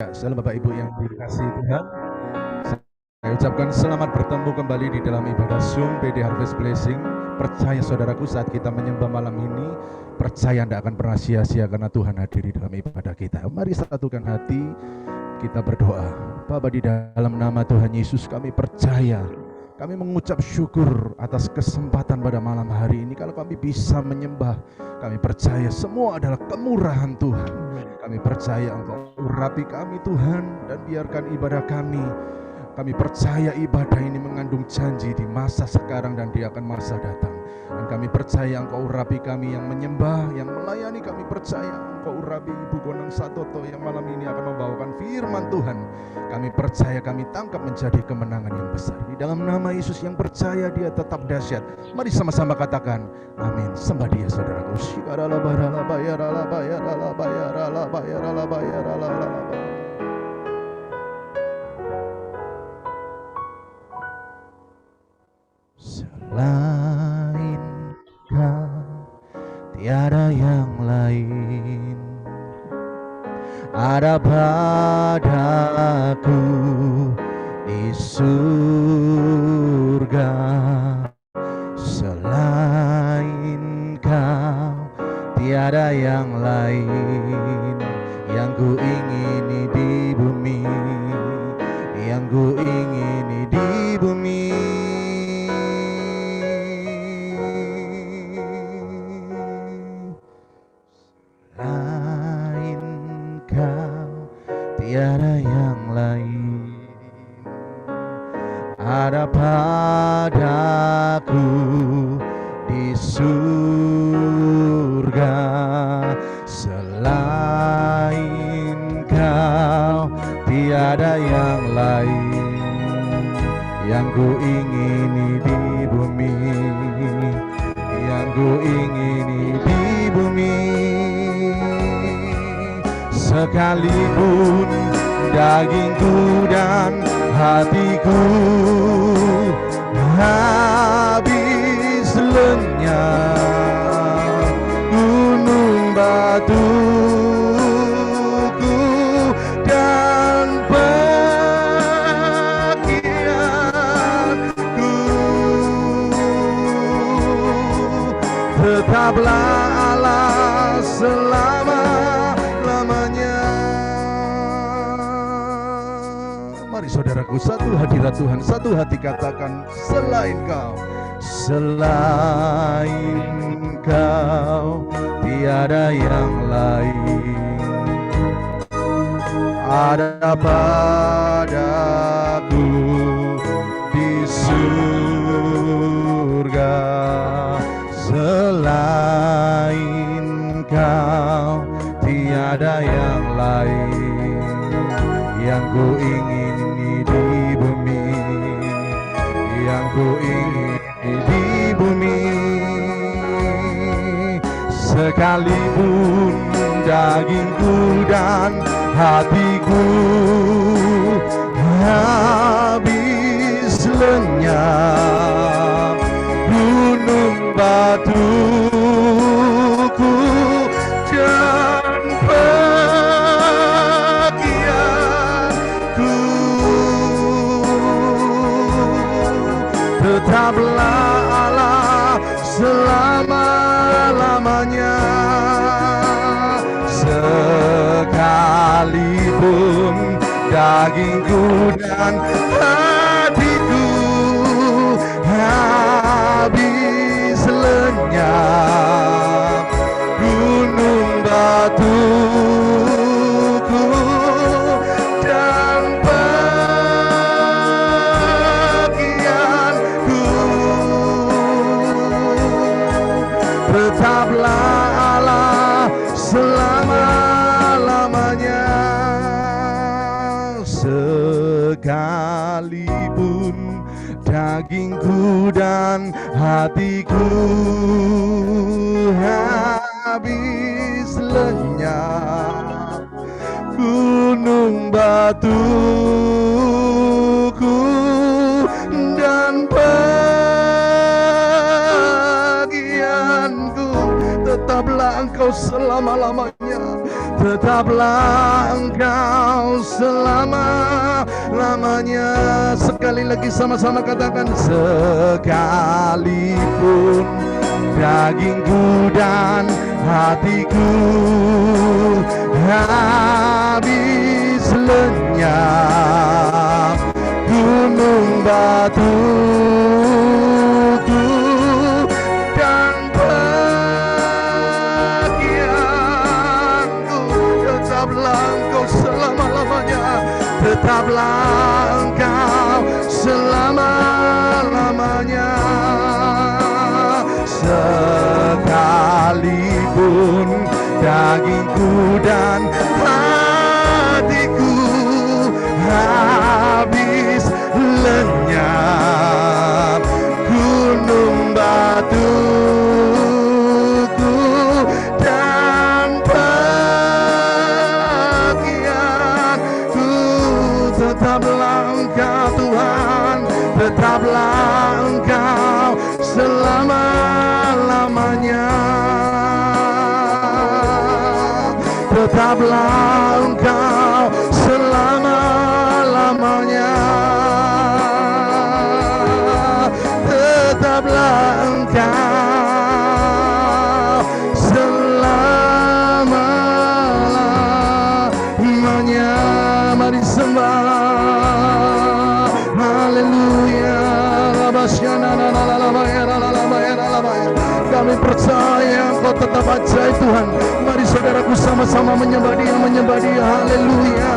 Ya, salam Bapak Ibu yang dikasihi Tuhan. Saya ucapkan selamat bertemu kembali di dalam ibadah Zoom PD Harvest Blessing. Percaya saudaraku, saat kita menyembah malam ini, percaya tidak akan pernah sia-sia karena Tuhan hadir di dalam ibadah kita. Mari satukan hati, kita berdoa. Bapa, di dalam nama Tuhan Yesus kami percaya, kami mengucap syukur atas kesempatan pada malam hari ini. Kalau kami bisa menyembah, kami percaya semua adalah kemurahan Tuhan. Kami percaya Engkau urapi kami Tuhan, dan biarkan ibadah kami percaya ibadah ini mengandung janji di masa sekarang dan di akan masa datang. Dan kami percaya Engkau urapi kami yang menyembah, yang melayani. Kami percaya Engkau urapi Ibu Gonang Satoto yang malam ini akan membawakan firman Tuhan. Kami percaya, kami tangkap menjadi kemenangan yang besar. Di dalam nama Yesus yang percaya Dia tetap dahsyat. Mari sama-sama katakan amin. Sembah Dia saudaraku. Selain Kau tiada yang lain ada padaku di surga. Selain Kau tiada yang lain yang ku ingini di bumi, yang ku ingini di bumi. Selain Kau tiada yang lain ada padaku di surga. Selain Kau tiada yang lain yang ku ingini di bumi, yang ku ingini di bumi. Sekalipun dagingku dan hatiku habis lenyap, gunung batuku dan pakaianku tetaplah Allah selama-lamanya. Mari saudaraku, satu hadirat Tuhan, satu hati katakan selain Kau. Selain Kau tiada yang lain ada padaku di surga. Selain Kau tiada yang lain yang ku ingini di bumi, yang ku ingini di bumi. Sekalipun dagingku dan hatiku habis lenyap, gunung batuku dan pakaianku tetaplah Allah selama-lamanya. Sekalipun dagingku dan hatiku habis lenyap, gunung batuku dan pakaianku tetaplah Allah selama-lamanya. Sekalipun dagingku dan hatiku habis lenyap, gunung batuku dan pakaianku tetaplah Engkau selama-lamanya. tetaplah Engkau selama-lamanya. Sekali lagi sama-sama katakan, sekalipun dagingku dan hatiku habis lenyap, gunung batuku dan bagianku, tetaplah Engkau selama-lamanya, tetaplah Engkau selama-lamanya. Sekalipun dagingku dan hatiku habis lenyap, gunung batuku dan bagianku, tetaplah Engkau Tuhan, tetaplah Engkau selama-lamanya, tetaplah Engkau selama-lamanya, tetaplah Engkau selama-lamanya. Mari sembah, haleluya. Kami percaya Engkau tetap ajaib Tuhan. Mari saudaraku sama-sama menyembah Dia, menyembah Dia. Haleluya.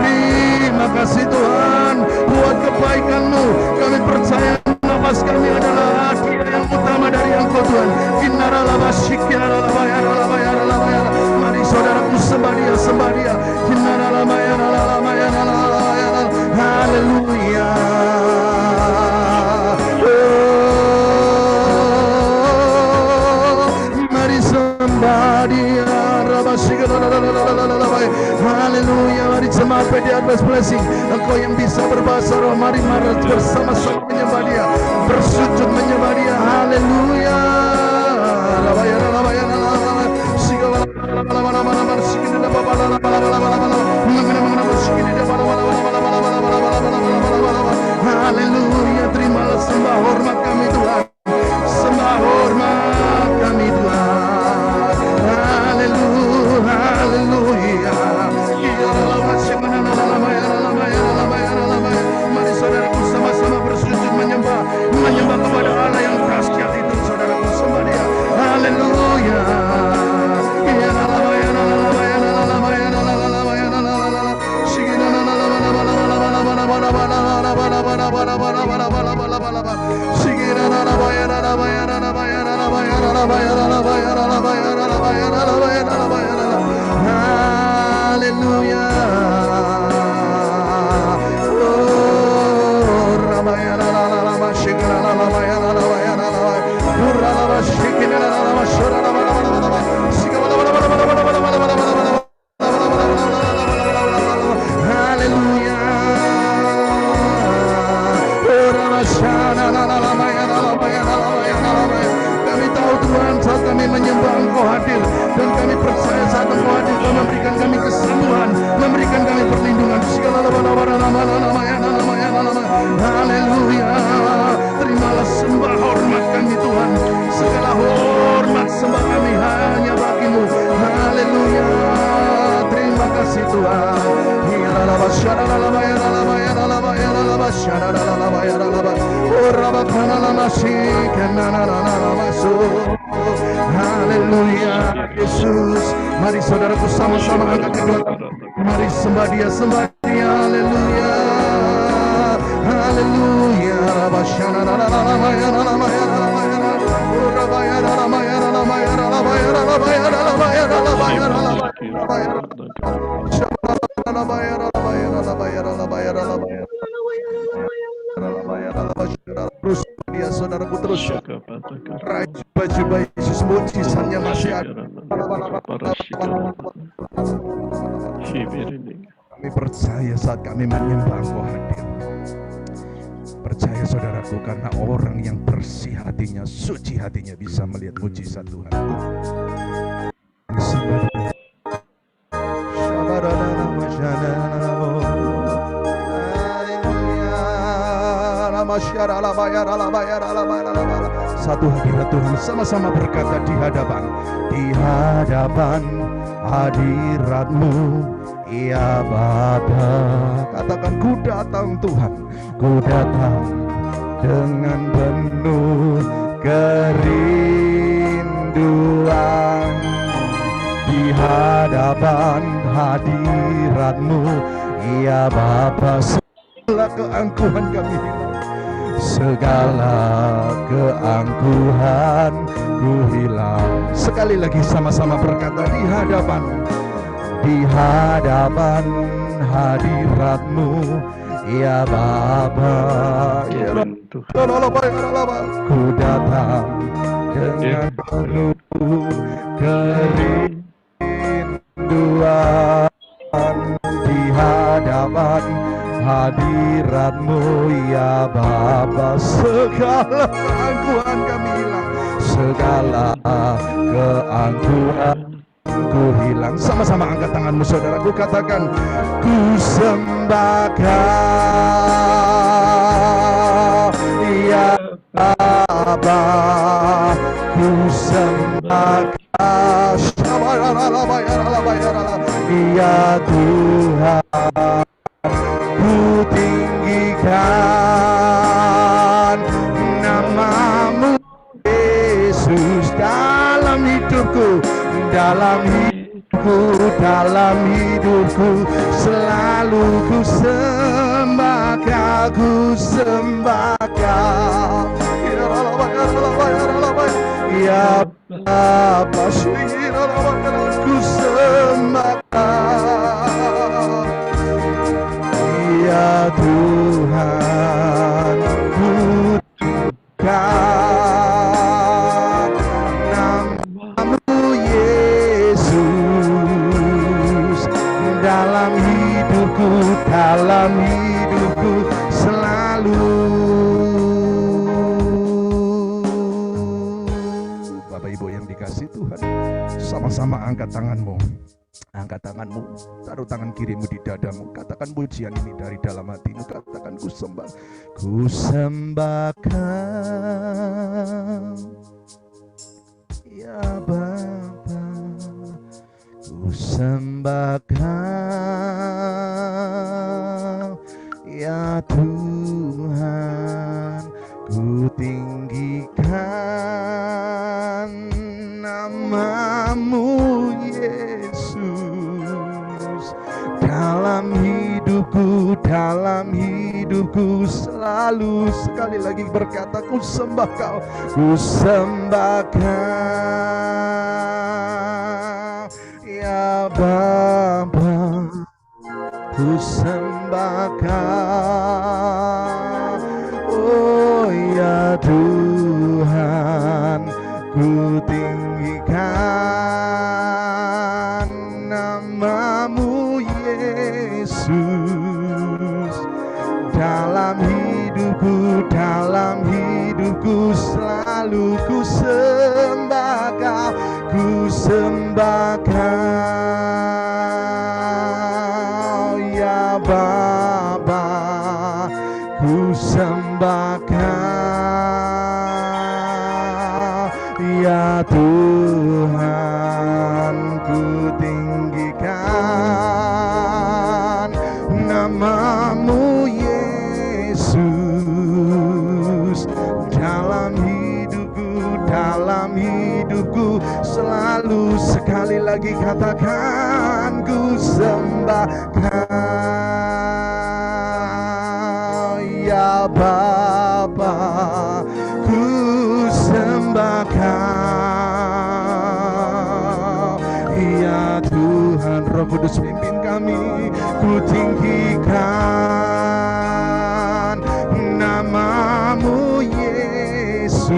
Terima kasih Tuhan buat kebaikan-Mu. Kami percaya nafas kami adalah hadiah yang utama dari Engkau Tuhan. Mari saudaraku sembah Dia, sembah Dia. Haleluya. Mari sembah Dia. Haleluya. Mari jemaat PD Harvest Blessing, Engkau yang bisa berbahasa roh, mari bersama-sama menyembah Dia, bersujud menyembah Dia. Haleluya. Haleluya. Terimalah sembah hormat kami Tuhan, sembah hormat kami Tuhan. Haleluya, haleluya. Mari saudaraku sama-sama bersujud menyembah kepada Allah yang dahsyat itu. Saudaraku sembah Dia. Haleluya. Kami tahu Tuhan, saat kami menyembah Engkau hadir, dan kami percaya saat Engkau hadir Kau memberikan kami kesembuhan, memberikan kami perlindungan. Haleluya. Terimalah sembah hormat kami Tuhan, segala hormat sembah kami hanya bagi-Mu. Haleluya. Terima kasih Tuhan. Haleluya. Yesus, mari saudaraku sama-sama angkat kedua. Mari sembah Dia, sembah Dia. Haleluya. Haleluya. Terus Dia, saudaraku, terus baju Yesus, mujizatnya masih ada. Kami percaya saat kami menyembah Engkau hadir. Percaya saudaraku, karena orang yang bersih hatinya, suci hatinya bisa melihat mujizat Tuhan. Satu hadirat Tuhan, sama-sama berkata di hadapan hadirat-Mu, ya Bapa. Katakan, ku datang Tuhan, ku datang dengan penuh kerinduan di hadapan hadirat-Mu, ya Bapa. Segala keangkuhan kami hilang, segala keangkuhan ku hilang. Sekali lagi sama-sama berkata di hadapan hadirat-Mu, ya Bapa. Ku datang dengan penuh kerinduan di hadapan hadirat-Mu, ya Bapa. Segala keangkuhan kami hilang, segala keangkuhan ku hilang. Sama-sama angkat tanganmu saudaraku, katakan, ku sembah Kau, ya Bapa. Ku sembah Kau, ya Tuhan. Ku tinggikan nama-Mu Yesus dalam hidupku, dalam hidupku selalu ku sembah Kau, ku sembah Kau, ya Bapa. Ku sembah Kau, ya Tuhan. Ku tinggikan nama-Mu Yesus dalam hidupku selalu. Bapak Ibu yang dikasihi Tuhan, sama-sama angkat tanganmu. Angkat tanganmu, taruh tangan kirimu di dadamu, katakan pujian ini dari dalam hatimu. Katakan, ku sembah Kau, ya Bapa. Ku sembah Kau, ya Tuhan. Ku tinggikan nama-Mu Yesus dalam hidupku selalu. Sekali lagi berkata, ku sembah Kau, ku sembah Kau, ya Bapa. Ku sembah Kau, oh ya Tuhan. Ku tinggikan nama-Mu Yesus dalam hidupku selalu. Ku sembah Kau, ku sembah Kau, ya Bapa. Ku sembah Kau, ya Tuhan. Ku tinggikan nama-Mu Yesus dalam hidupku selalu. Sekali lagi katakan, ku sembah Kau, ya Bapa. Ku sembah Kau, ya Tuhan. Roh Kudus pimpin kami. Ku tinggikan nama-Mu Yesus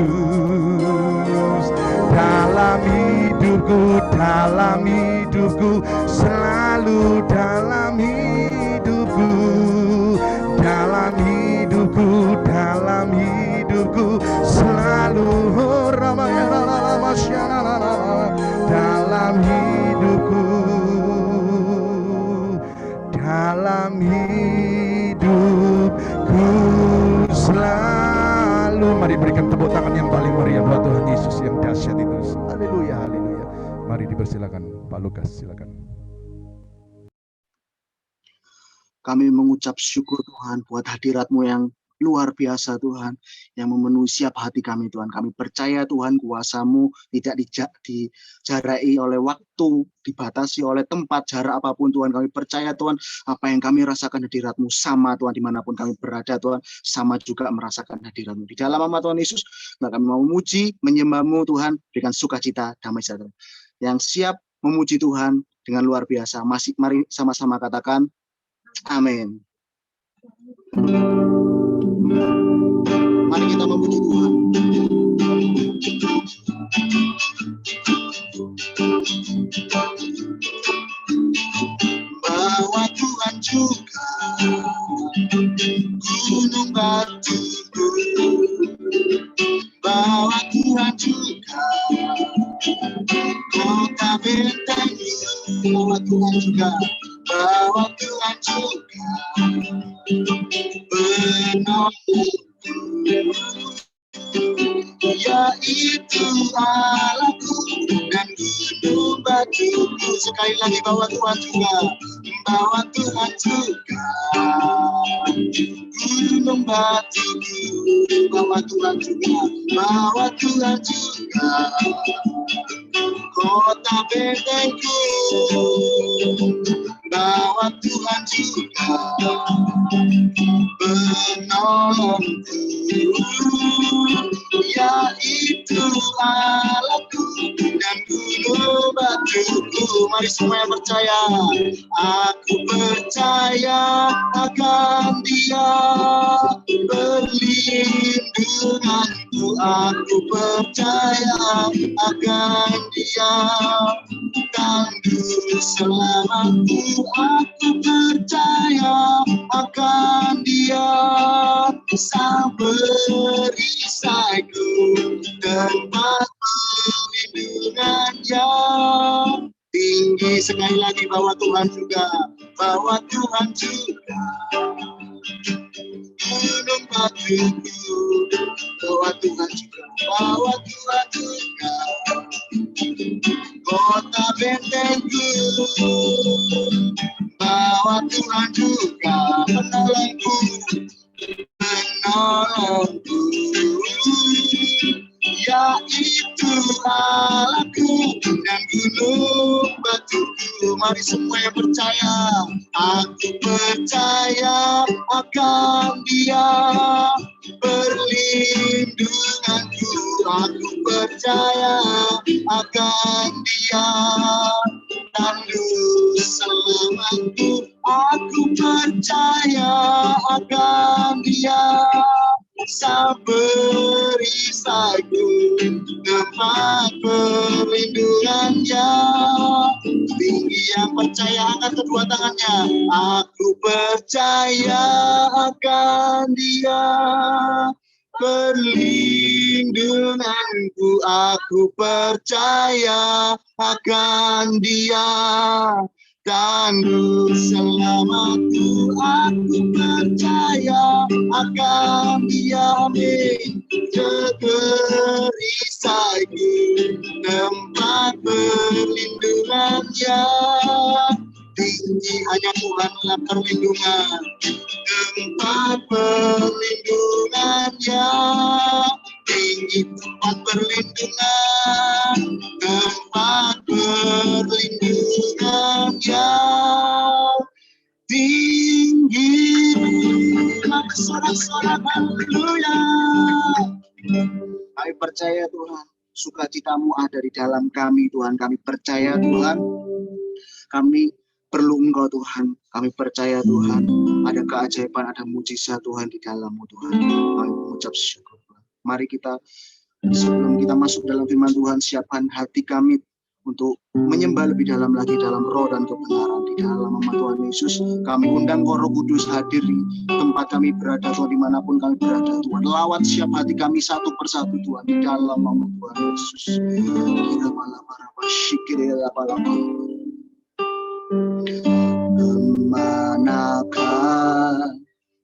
dalam hidupku selalu. Dalam hidupku selalu dalam hidupku, dalam hidupku selalu. Mari berikan tepuk tangan yang paling meriah buat Tuhan Yesus yang dahsyat itu. Haleluya, haleluya. Mari dipersilakan Pak Lukas, silakan. Kami mengucap syukur Tuhan buat hadirat-Mu yang luar biasa Tuhan, yang memenuhi siap hati kami Tuhan. Kami percaya Tuhan kuasa-Mu tidak dijarai oleh waktu, dibatasi oleh tempat, jarak apapun Tuhan. Kami percaya Tuhan, apa yang kami rasakan hadirat-Mu sama Tuhan, dimanapun kami berada Tuhan, sama juga merasakan hadirat-Mu. Di dalam nama Tuhan Yesus, kami mau memuji, menyembah-Mu Tuhan, dengan sukacita, damai sejahtera. Yang siap memuji Tuhan dengan luar biasa, mari sama-sama katakan, amin. Mari kita memuji Tuhan. Bahwa Tuhan juga gunung batuku, bahwa Tuhan juga kota bentengku, bahwa Tuhan juga, bahwa Tuhan juga penolongku, yaitu Allahku dan gunung batuku. Sekali lagi, bahwa Tuhan juga, bahwa Tuhan juga gunung batuku, bahwa Tuhan juga, bahwa Tuhan juga kota bentengku, bahwa Tuhan juga penolongku, yaitu Allahku dan gunung batuku. Mari semua yang percaya, aku percaya akan Dia, perlindunganku. Aku percaya akan Dia, tangguh selamatku. Aku percaya akan Dia, sang perisaiku, tempat perlindungannya tinggi. Sekali lagi, bahwa Tuhan juga, bahwa Tuhan juga gunung batuku, bahwa Tuhan juga, bahwa Tuhan juga kota bentengku, bahwa Tuhan juga penolongku, penolongku, yaitu Allahku dan gunung batuku. Mari semua yang percaya, aku percaya akan Dia, perlindunganku. Aku percaya akan Dia, tangguh selamatku. Aku percaya akan Dia, sang perisaiku, tempat perlindungannya tinggi. Yang percaya angkat kedua tangannya, aku percaya akan Dia, perlindunganku. Aku percaya akan Dia, tangguh selamatku. Aku percaya akan Dia, amin. Perisaiku, tempat perlindungannya tinggi. Hanya Tuhanlah perlindungan, tempat perlindungannya tinggi. Tempat perlindungan, tempat perlindungannya tinggi. Maka sorak-sorak haleluya. Kami percaya Tuhan, sukacitamu ada di dalam kami Tuhan. Kami percaya Tuhan, kami perlu Engkau Tuhan. Kami percaya Tuhan, ada keajaiban, ada mujizat Tuhan di dalam-Mu Tuhan. Kami mengucap syukur Tuhan. Mari kita, sebelum kita masuk dalam firman Tuhan, siapkan hati kami untuk menyembah lebih dalam lagi dalam roh dan kebenaran. Di dalam nama Tuhan Yesus, kami undang Roh Kudus hadir di tempat kami berada, Tuhan, dimanapun kami berada, Tuhan. Lawat siap hati kami satu persatu, Tuhan, di dalam nama Tuhan Yesus. Kemanakah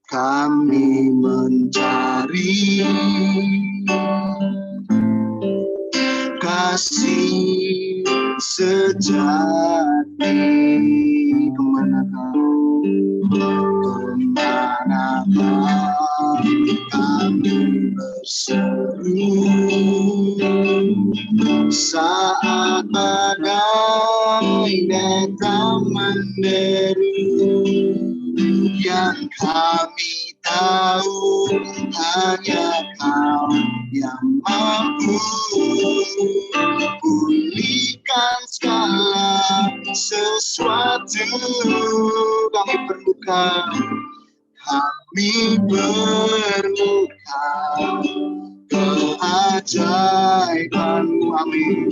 kami mencari kasih sejati? Kemanakah kami berseru saat badai datang menderu? Yang kami tahu hanya Kau yang mampu pulihkan segala sesuatu. Kami perlukan, kami perlukan keajaiban-Mu, amin.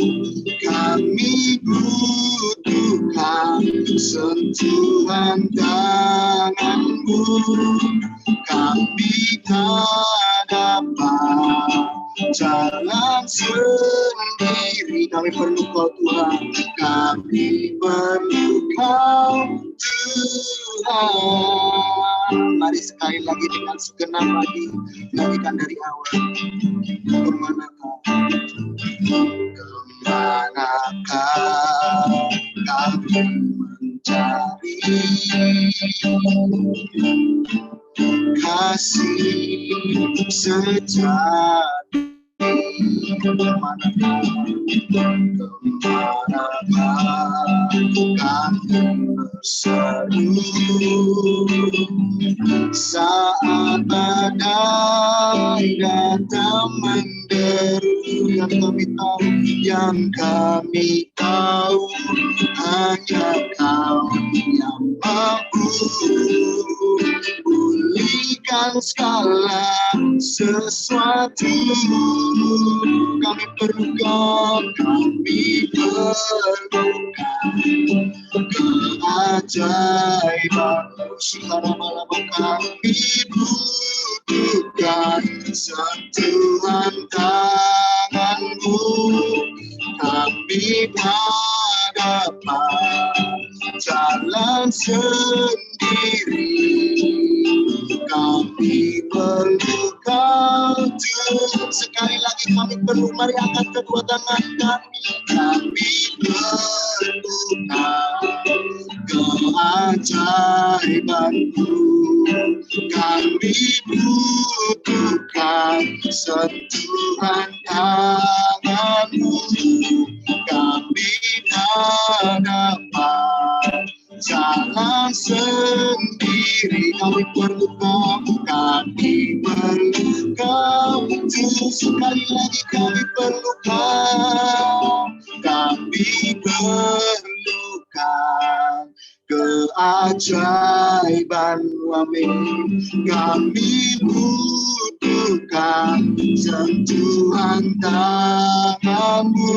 Kami butuhkan sentuhan tangan-Mu. Kami tak dapat jalan sendiri. Kami perlu Kau, Tuhan. Kami perlu Kau, Tuhan. Mari sekali lagi dengan segenap hati nyanyikan dari awal. Kemanakah kami mencari kasih sejati? Kemanakah kami berseru saat badai datang menderu? Yang kami tahu hanya Kau yang mampu pulihkan segala sesuatu. Kami perlukan, kami perlukan keajaiban-Mu. Kami butuhkan sentuhan tangan-Mu. Kami tak dapat jalan sendiri. Kami perlu Kau, Tuhan. Sekali lagi kami perlu, mari angkat kedua tangan kami. Kami perlukan keajaiban-Mu. Kami butuhkan sentuhan tangan-Mu. Kami tak dapat jalan sendiri. Kami perlu Kau, kami perlu Kau, Tuhan. Sekali lagi kami perlu Kau. Kami perlukan keajaiban-Mu, amin. Kami butuhkan sentuhan tangan-Mu.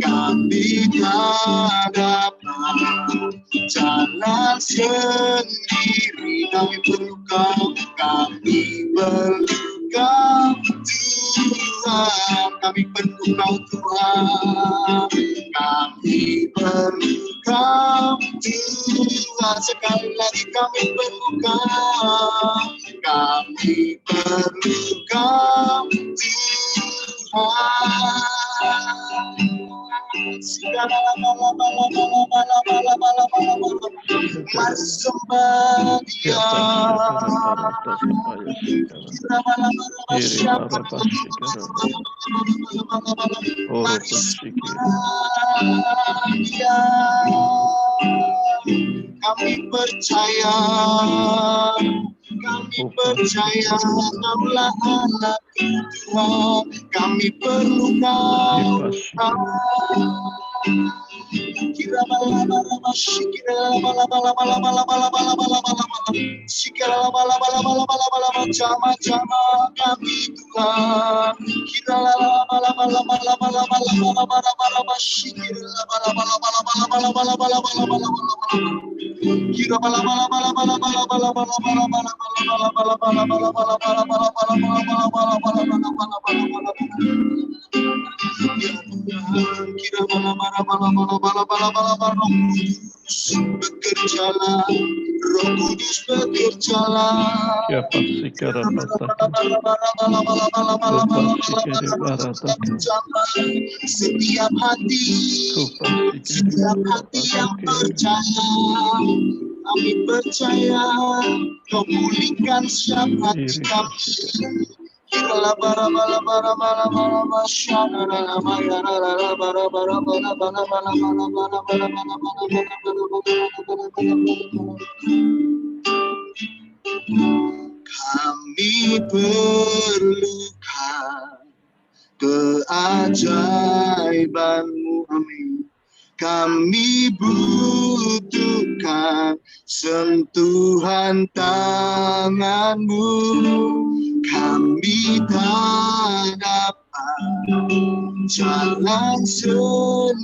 Kami tak dapat jalan sendiri. Kami perlu Kau, kami perlu Kau, Tuhan. Kami perlu Kau, Tuhan. Kami perlu Kau, Tuhan. Sekali lagi kami perlu Kau. Kami perlu Kau, Tuhan. Mari sembah Dia. Mari sembah Dia. Kami percaya, Kaulah anak Tuhan. Kami perlu Kau. Jama-jama kami Tuhan, kita bekerjalah, Roh Kudus bekerjalah. Setiap hati yang percaya, kami percaya, Kau pulihkan setiap hati kami. Kami perlukan keajaiban-Mu, amin. Kami butuhkan sentuhan tangan-Mu. Kami tak dapat jalan sendiri.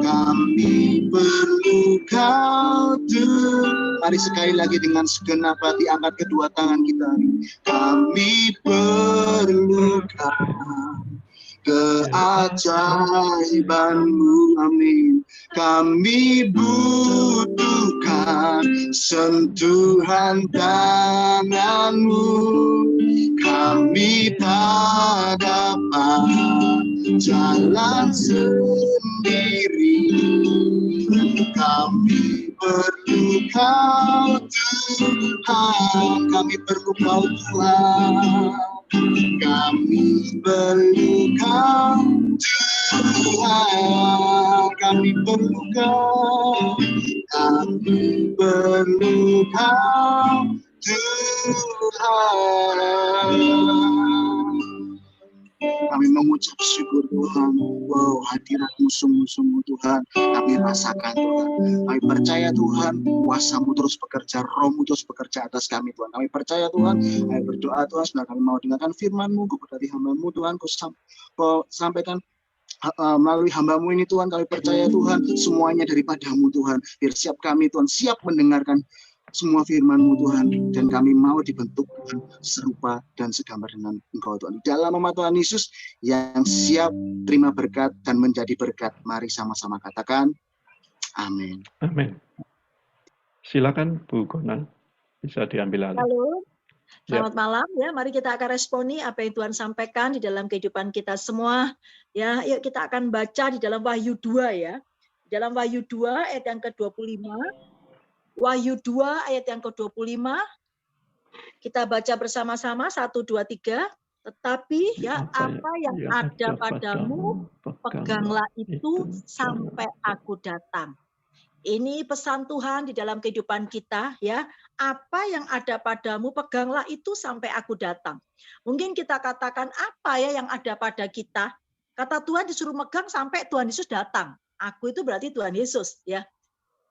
Kami perlu Kau Tuhan. Mari sekali lagi dengan segenap hati angkat kedua tangan kita. Kami perlu keajaiban-Mu, amin. Kami butuhkan sentuhan tangan-Mu. Kami tak dapat jalan sendiri. Kami perlu Kau Tuhan. Kami perlu Kau Tuhan. Kami perlu Kau Tuhan. Kami perlu Kau. Kami perlu Kau Tuhan. Kami mengucap syukur Tuhan. Wow, hadirat-Mu sungguh-sungguh Tuhan. Kami rasakan Tuhan. Kami percaya Tuhan, kuasa-Mu terus bekerja, Roh-Mu terus bekerja atas kami Tuhan. Kami percaya Tuhan. Kami berdoa Tuhan, sebenarnya kami mau dengarkan firman-Mu, keberkati hamba-Mu Tuhan. Kau sampaikan melalui hamba-Mu ini Tuhan. Kami percaya Tuhan, semuanya daripada-Mu Tuhan. Biar siap kami Tuhan, siap mendengarkan semua firman-Mu Tuhan, dan kami mau dibentuk Tuhan serupa dan segambar dengan Engkau Tuhan. Di dalam nama Tuhan Yesus yang siap terima berkat dan menjadi berkat, mari sama-sama katakan amin. Amin. Silakan Bu Gona, bisa diambil alih. Halo, selamat malam ya. Mari kita akan responi apa yang Tuhan sampaikan di dalam kehidupan kita semua. Ya, yuk kita akan baca di dalam Wahyu 2 ya. Di dalam Wahyu 2 ayat yang ke-25. Wahyu 2 ayat yang ke-25, kita baca bersama-sama 1, 2, 3. Tetapi ya apa yang ada padamu, peganglah itu sampai aku datang. Ini pesan Tuhan di dalam kehidupan kita ya. Apa yang ada padamu, peganglah itu sampai aku datang. Mungkin kita katakan apa ya yang ada pada kita? Kata Tuhan disuruh megang sampai Tuhan Yesus datang. Aku itu berarti Tuhan Yesus ya.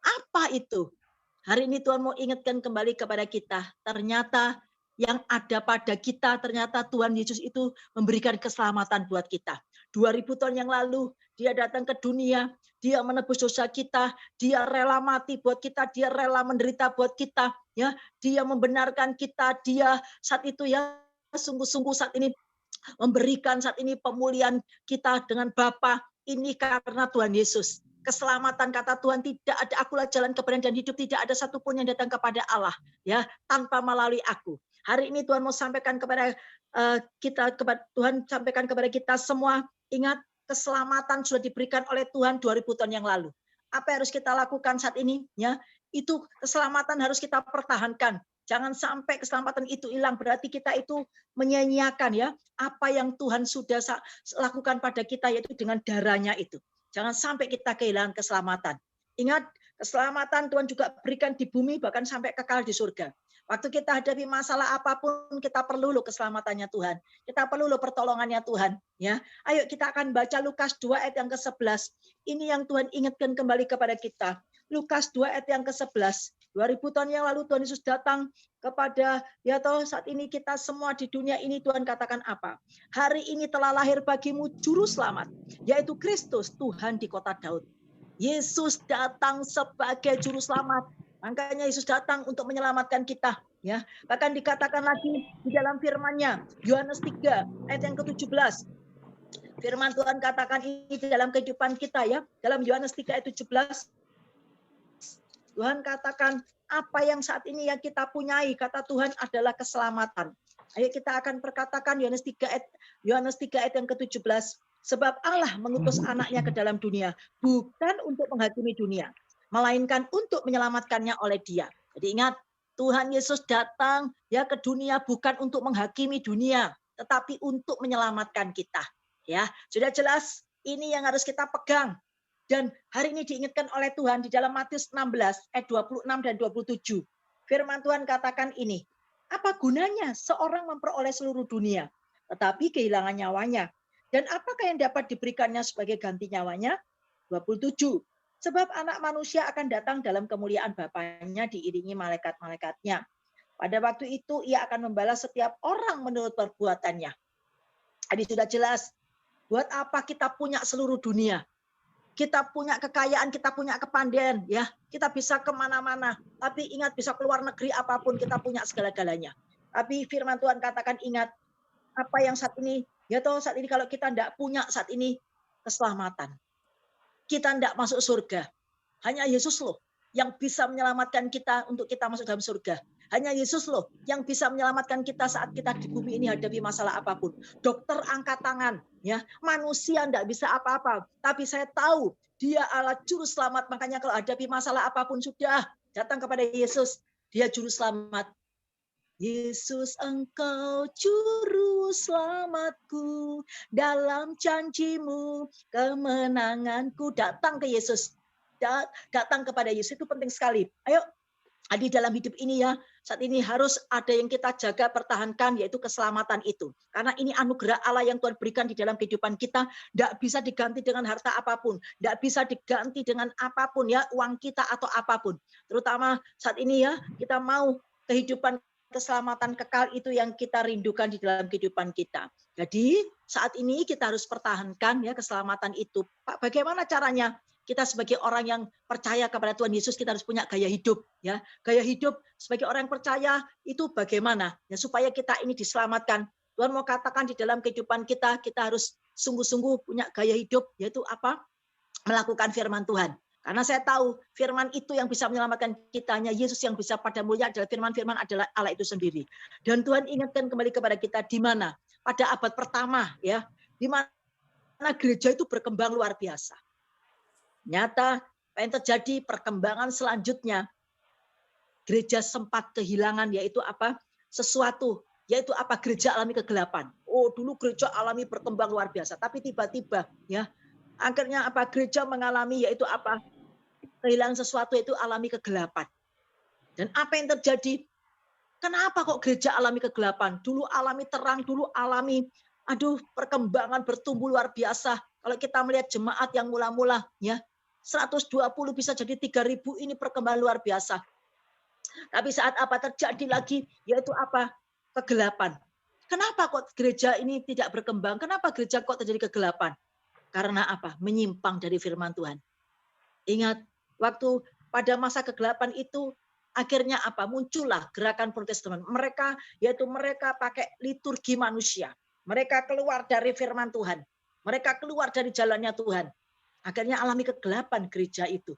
Apa itu? Hari ini Tuhan mau ingatkan kembali kepada kita, ternyata yang ada pada kita, ternyata Tuhan Yesus itu memberikan keselamatan buat kita. 2000 tahun yang lalu, Dia datang ke dunia, Dia menebus dosa kita, Dia rela mati buat kita, Dia rela menderita buat kita, ya, Dia membenarkan kita, Dia saat itu ya sungguh-sungguh saat ini memberikan saat ini pemulihan kita dengan Bapa. Ini karena Tuhan Yesus. Keselamatan kata Tuhan, tidak ada akulah jalan kebenaran dan hidup, tidak ada satupun yang datang kepada Allah ya tanpa melalui aku. Hari ini Tuhan mau sampaikan kepada Tuhan sampaikan kepada kita semua, ingat keselamatan sudah diberikan oleh Tuhan 2000 tahun yang lalu. Apa yang harus kita lakukan saat ini ya? Itu keselamatan harus kita pertahankan. Jangan sampai keselamatan itu hilang, berarti kita itu menyia-nyiakan ya apa yang Tuhan sudah lakukan pada kita, yaitu dengan darahnya itu. Jangan sampai kita kehilangan keselamatan. Ingat, keselamatan Tuhan juga berikan di bumi, bahkan sampai kekal di surga. Waktu kita hadapi masalah apapun, kita perlu loh keselamatannya Tuhan. Kita perlu loh pertolongannya Tuhan. Ya, ayo kita akan baca Lukas 2 ayat yang ke-11. Ini yang Tuhan ingatkan kembali kepada kita. Lukas 2 ayat yang ke-11. 2000 tahun yang lalu Tuhan Yesus datang kepada, ya toh saat ini kita semua di dunia ini Tuhan katakan apa? Hari ini telah lahir bagimu juru selamat, yaitu Kristus Tuhan di kota Daud. Yesus datang sebagai juru selamat. Makanya Yesus datang untuk menyelamatkan kita, ya. Bahkan dikatakan lagi di dalam firman-Nya, Yohanes 3 ayat yang ke-17. Firman Tuhan katakan ini di dalam kehidupan kita, ya. Dalam Yohanes 3 ayat 17, Tuhan katakan apa yang saat ini yang kita punyai, kata Tuhan adalah keselamatan. Ayo kita akan perkatakan Yohanes 3 ayat yang ke-17. Sebab Allah mengutus anaknya ke dalam dunia, bukan untuk menghakimi dunia, melainkan untuk menyelamatkannya oleh Dia. Jadi ingat, Tuhan Yesus datang ya ke dunia bukan untuk menghakimi dunia, tetapi untuk menyelamatkan kita. Ya, sudah jelas ini yang harus kita pegang. Dan hari ini diingatkan oleh Tuhan di dalam Matius 16 ayat 26 dan 27. Firman Tuhan katakan ini, apa gunanya seorang memperoleh seluruh dunia, tetapi kehilangan nyawanya? Dan apakah yang dapat diberikannya sebagai ganti nyawanya? 27. Sebab anak manusia akan datang dalam kemuliaan Bapanya diiringi malaikat-malaikatnya. Pada waktu itu ia akan membalas setiap orang menurut perbuatannya. Tadi sudah jelas, buat apa kita punya seluruh dunia? Kita punya kekayaan, kita punya kepandaian, ya. Kita bisa kemana-mana. Tapi ingat, bisa keluar negeri apapun, kita punya segala-galanya. Tapi firman Tuhan katakan ingat, apa yang saat ini, ya toh saat ini kalau kita tidak punya saat ini keselamatan. Kita tidak masuk surga. Hanya Yesus loh yang bisa menyelamatkan kita untuk kita masuk dalam surga. Hanya Yesus loh yang bisa menyelamatkan kita saat kita di bumi ini hadapi masalah apapun. Dokter angkat tangan, ya. Manusia tidak bisa apa-apa. Tapi saya tahu Dia adalah juru selamat. Makanya kalau hadapi masalah apapun sudah datang kepada Yesus. Dia juru selamat. Yesus engkau juru selamatku, dalam janjimu kemenanganku. Datang ke Yesus, datang kepada Yesus, itu penting sekali. Ayo, di dalam hidup ini ya, saat ini harus ada yang kita jaga, pertahankan, yaitu keselamatan itu. Karena ini anugerah Allah yang Tuhan berikan di dalam kehidupan kita, tidak bisa diganti dengan harta apapun, tidak bisa diganti dengan apapun ya, uang kita atau apapun. Terutama saat ini ya, kita mau kehidupan keselamatan kekal itu yang kita rindukan di dalam kehidupan kita. Jadi saat ini kita harus pertahankan ya keselamatan itu. Pak, bagaimana caranya? Kita sebagai orang yang percaya kepada Tuhan Yesus, kita harus punya gaya hidup ya. Gaya hidup sebagai orang yang percaya itu bagaimana? Ya, supaya kita ini diselamatkan. Tuhan mau katakan di dalam kehidupan kita, kita harus sungguh-sungguh punya gaya hidup, yaitu apa? Melakukan firman Tuhan. Karena saya tahu firman itu yang bisa menyelamatkan kita, hanya Yesus yang bisa. Pada mulia adalah firman adalah Allah itu sendiri. Dan Tuhan ingatkan kembali kepada kita di mana pada abad pertama ya, di mana gereja itu berkembang luar biasa. Nyata apa yang terjadi perkembangan selanjutnya, gereja sempat kehilangan yaitu apa? Sesuatu, yaitu apa? Gereja alami kegelapan. Oh, dulu gereja alami berkembang luar biasa, tapi tiba-tiba ya akhirnya apa? Gereja mengalami yaitu apa? Kehilangan sesuatu, itu alami kegelapan. Dan apa yang terjadi? Kenapa kok gereja alami kegelapan? Dulu alami terang, dulu alami perkembangan bertumbuh luar biasa. Kalau kita melihat jemaat yang mula-mula ya 120 bisa jadi 3.000, ini perkembangan luar biasa. Tapi saat apa terjadi lagi? Yaitu apa? Kegelapan. Kenapa kok gereja ini tidak berkembang? Kenapa gereja kok terjadi kegelapan? Karena apa? Menyimpang dari firman Tuhan. Ingat, waktu pada masa kegelapan itu akhirnya apa? Muncullah gerakan Protestan. Mereka pakai liturgi manusia. Mereka keluar dari firman Tuhan. Mereka keluar dari jalannya Tuhan. Akhirnya alami kegelapan gereja itu.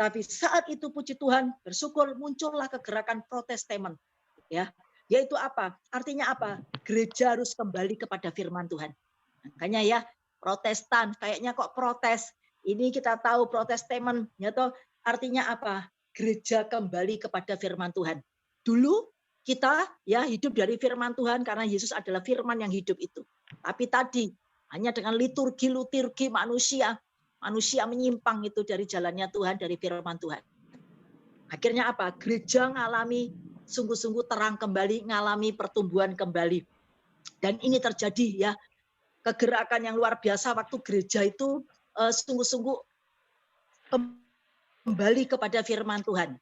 Tapi saat itu puji Tuhan, bersyukur muncullah kegerakan Protestan. Ya, yaitu apa? Artinya apa? Gereja harus kembali kepada firman Tuhan. Makanya ya, Protestan, kayaknya kok protes. Ini kita tahu Protestan, ya toh, artinya apa? Gereja kembali kepada firman Tuhan. Dulu kita ya hidup dari firman Tuhan karena Yesus adalah firman yang hidup itu. Tapi tadi hanya dengan liturgi manusia menyimpang itu dari jalannya Tuhan, dari firman Tuhan. Akhirnya apa? Gereja mengalami sungguh-sungguh terang kembali, ngalami pertumbuhan kembali. Dan ini terjadi ya, kegerakan yang luar biasa waktu gereja itu sungguh-sungguh kembali kepada firman Tuhan.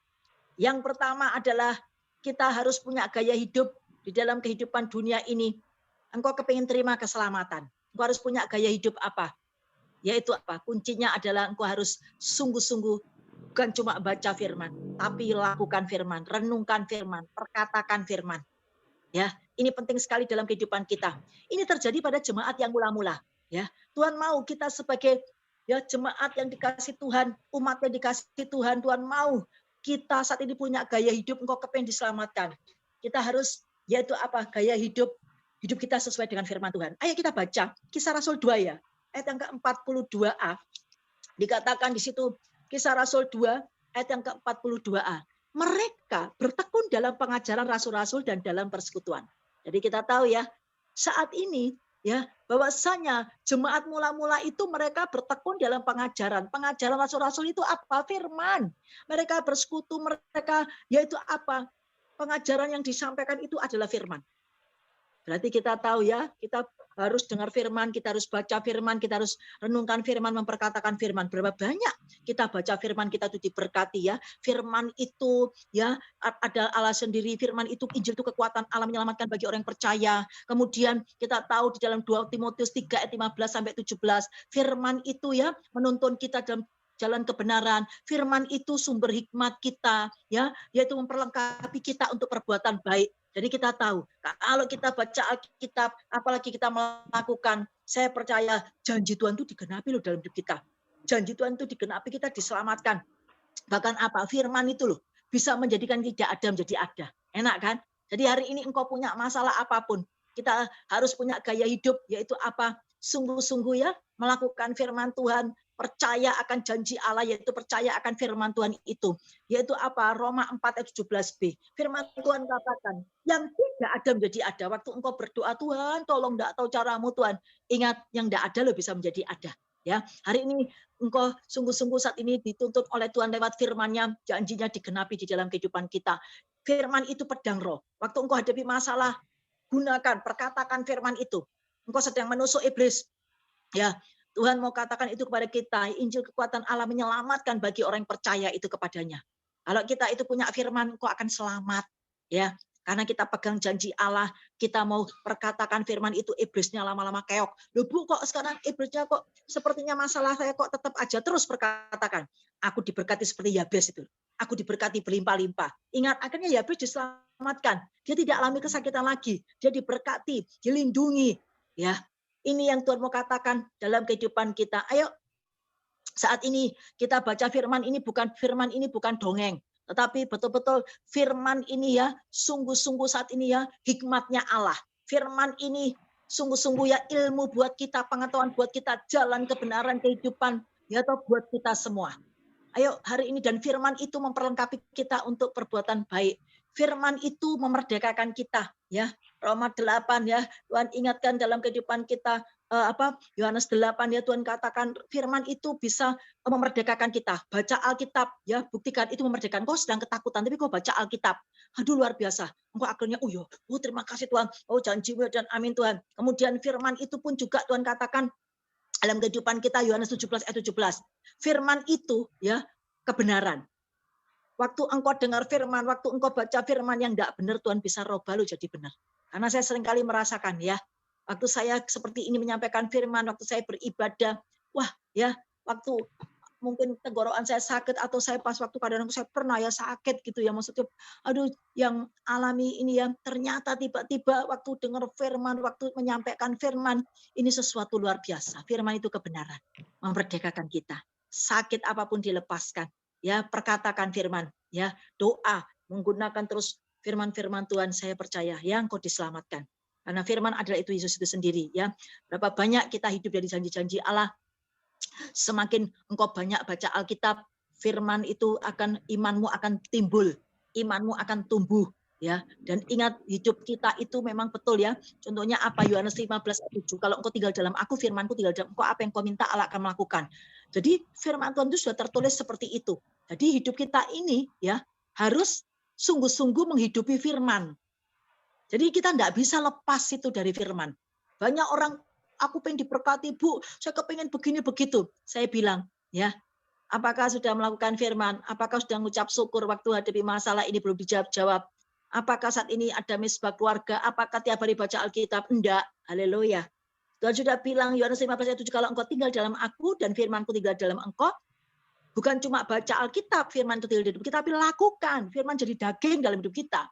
Yang pertama adalah kita harus punya gaya hidup di dalam kehidupan dunia ini. Engkau kepingin terima keselamatan, engkau harus punya gaya hidup apa? Yaitu apa? Kuncinya adalah engkau harus sungguh-sungguh bukan cuma baca firman, tapi lakukan firman, renungkan firman, perkatakan firman. Ya, ini penting sekali dalam kehidupan kita. Ini terjadi pada jemaat yang mula-mula. Ya, Tuhan mau kita sebagai ya jemaat yang dikasih Tuhan, umat yang dikasih Tuhan, Tuhan mau kita saat ini punya gaya hidup, engkau kepengen diselamatkan. Kita harus yaitu apa? Gaya hidup kita sesuai dengan firman Tuhan. Ayo kita baca Kisah Rasul 2 ya, ayat yang ke-42a. Dikatakan di situ Kisah Rasul 2 ayat yang ke-42a. Mereka bertekun dalam pengajaran rasul-rasul dan dalam persekutuan. Jadi kita tahu ya, saat ini ya bahwasanya jemaat mula-mula itu mereka bertekun dalam pengajaran. Pengajaran rasul-rasul itu apa? Firman. Mereka bersekutu, mereka yaitu apa? Pengajaran yang disampaikan itu adalah firman. Berarti kita tahu ya, kita harus dengar firman, kita harus baca firman, kita harus renungkan firman, memperkatakan firman. Berapa banyak kita baca firman, kita itu diberkati ya. Firman itu ya ada Allah sendiri, firman itu Injil itu kekuatan Allah menyelamatkan bagi orang yang percaya. Kemudian kita tahu di dalam 2 Timotius 3 ayat 15 sampai 17, firman itu ya menuntun kita dalam jalan kebenaran. Firman itu sumber hikmat kita ya, yaitu memperlengkapi kita untuk perbuatan baik. Jadi kita tahu, kalau kita baca Alkitab, apalagi kita melakukan, saya percaya janji Tuhan itu digenapi loh dalam hidup kita. Janji Tuhan itu digenapi, kita diselamatkan. Bahkan apa? Firman itu loh, bisa menjadikan tidak ada menjadi ada. Enak kan? Jadi hari ini engkau punya masalah apapun, kita harus punya gaya hidup, yaitu apa? Sungguh-sungguh ya, melakukan firman Tuhan, percaya akan janji Allah, yaitu percaya akan firman Tuhan itu. Yaitu apa? Roma 4 ayat 17b. Firman Tuhan katakan, yang tidak ada menjadi ada. Waktu engkau berdoa, Tuhan tolong enggak tahu caramu Tuhan. Ingat, yang enggak ada lo bisa menjadi ada. Ya, hari ini engkau sungguh-sungguh saat ini dituntut oleh Tuhan lewat firman-Nya, janjinya digenapi di dalam kehidupan kita. Firman itu pedang roh. Waktu engkau hadapi masalah, gunakan, perkatakan firman itu. Engkau sedang menusuk iblis. Ya, Tuhan mau katakan itu kepada kita, Injil kekuatan Allah menyelamatkan bagi orang yang percaya itu kepadanya. Kalau kita itu punya firman, kok akan selamat. Ya, karena kita pegang janji Allah, kita mau perkatakan firman itu, iblisnya lama-lama keok. Loh Bu, kok sekarang iblisnya kok sepertinya masalah saya kok tetap aja terus perkatakan. Aku diberkati seperti Yabes itu. Aku diberkati berlimpah-limpah. Ingat, akhirnya Yabes diselamatkan. Dia tidak alami kesakitan lagi. Dia diberkati, dilindungi. Ya, ini yang Tuhan mau katakan dalam kehidupan kita. Ayo, saat ini kita baca firman ini bukan dongeng, tetapi betul-betul firman ini ya, sungguh-sungguh saat ini ya, hikmatnya Allah. Firman ini sungguh-sungguh ya, ilmu buat kita, pengetahuan buat kita, jalan kebenaran kehidupan, ya atau buat kita semua. Ayo hari ini, dan firman itu memperlengkapi kita untuk perbuatan baik. Firman itu memerdekakan kita, ya. Roma 8 ya, Tuhan ingatkan dalam kehidupan kita, Yohanes 8 ya, Tuhan katakan firman itu bisa memerdekakan kita. Baca Alkitab ya, buktikan itu memerdekakan. Kau sedang ketakutan tapi kau baca Alkitab. Aduh luar biasa. Engkau akhirnya terima kasih Tuhan. Oh janji-Mu dan amin Tuhan. Kemudian firman itu pun juga Tuhan katakan dalam kehidupan kita, Yohanes 17 ayat 17. Firman itu ya kebenaran. Waktu engkau dengar firman, waktu engkau baca firman yang tidak benar, Tuhan bisa rubah lu jadi benar. Karena saya seringkali merasakan ya, waktu saya seperti ini menyampaikan firman, waktu saya beribadah, wah ya, waktu mungkin tenggorokan saya sakit, atau saya pas waktu kadang-kadang saya pernah ya sakit gitu ya, maksudnya aduh yang alami ini ya, ternyata tiba-tiba waktu dengar firman, waktu menyampaikan firman, ini sesuatu luar biasa. Firman itu kebenaran, memerdekakan kita. Sakit apapun dilepaskan. Ya, perkatakan firman, ya, doa, menggunakan terus firman-firman Tuhan, saya percaya yang kau diselamatkan. Karena firman adalah itu Yesus itu sendiri, ya. Berapa banyak kita hidup dari janji-janji Allah, semakin engkau banyak baca Alkitab, firman itu akan, imanmu akan timbul, imanmu akan tumbuh, ya. Dan ingat, hidup kita itu memang betul ya. Contohnya apa? Yohanes 15:7. Kalau engkau tinggal dalam aku, firmanku tinggal dalam engkau, apa yang kau minta Allah akan melakukan. Jadi firman Tuhan itu sudah tertulis seperti itu. Jadi hidup kita ini ya harus sungguh-sungguh menghidupi firman. Jadi kita tidak bisa lepas itu dari firman. Banyak orang, aku pengen diberkati Bu, saya kepengen begini begitu. Saya bilang, ya, apakah sudah melakukan firman? Apakah sudah mengucap syukur waktu hadapi masalah ini belum dijawab-jawab? Apakah saat ini ada misbah keluarga? Apakah tiap hari baca Alkitab? Enggak. Haleluya. Tuhan sudah bilang, Yohanes 15 ayat 7, kalau engkau tinggal dalam aku dan firmanku tinggal dalam engkau, bukan cuma baca Alkitab, firman itu tinggal di hidup kita, tapi lakukan. Firman jadi daging dalam hidup kita.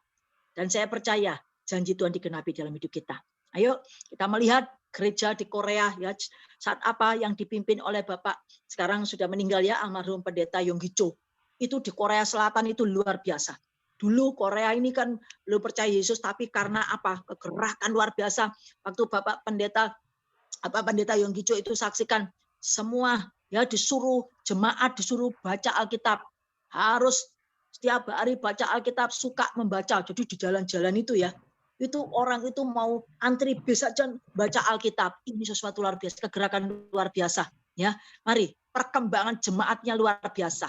Dan saya percaya, janji Tuhan digenapi dalam hidup kita. Ayo kita melihat gereja di Korea ya, saat apa yang dipimpin oleh Bapak sekarang sudah meninggal ya, almarhum Pendeta Yonggi Cho. Itu di Korea Selatan itu luar biasa. Dulu Korea ini kan belum percaya Yesus, tapi karena apa? Kegerakan luar biasa. Waktu Bapak Pendeta Yonggi Cho itu saksikan semua ya, disuruh jemaat disuruh baca Alkitab. Harus setiap hari baca Alkitab, suka membaca. Jadi di jalan-jalan itu ya, itu orang itu mau antri bis saja baca Alkitab. Ini sesuatu luar biasa, kegerakan luar biasa ya. Mari, perkembangan jemaatnya luar biasa.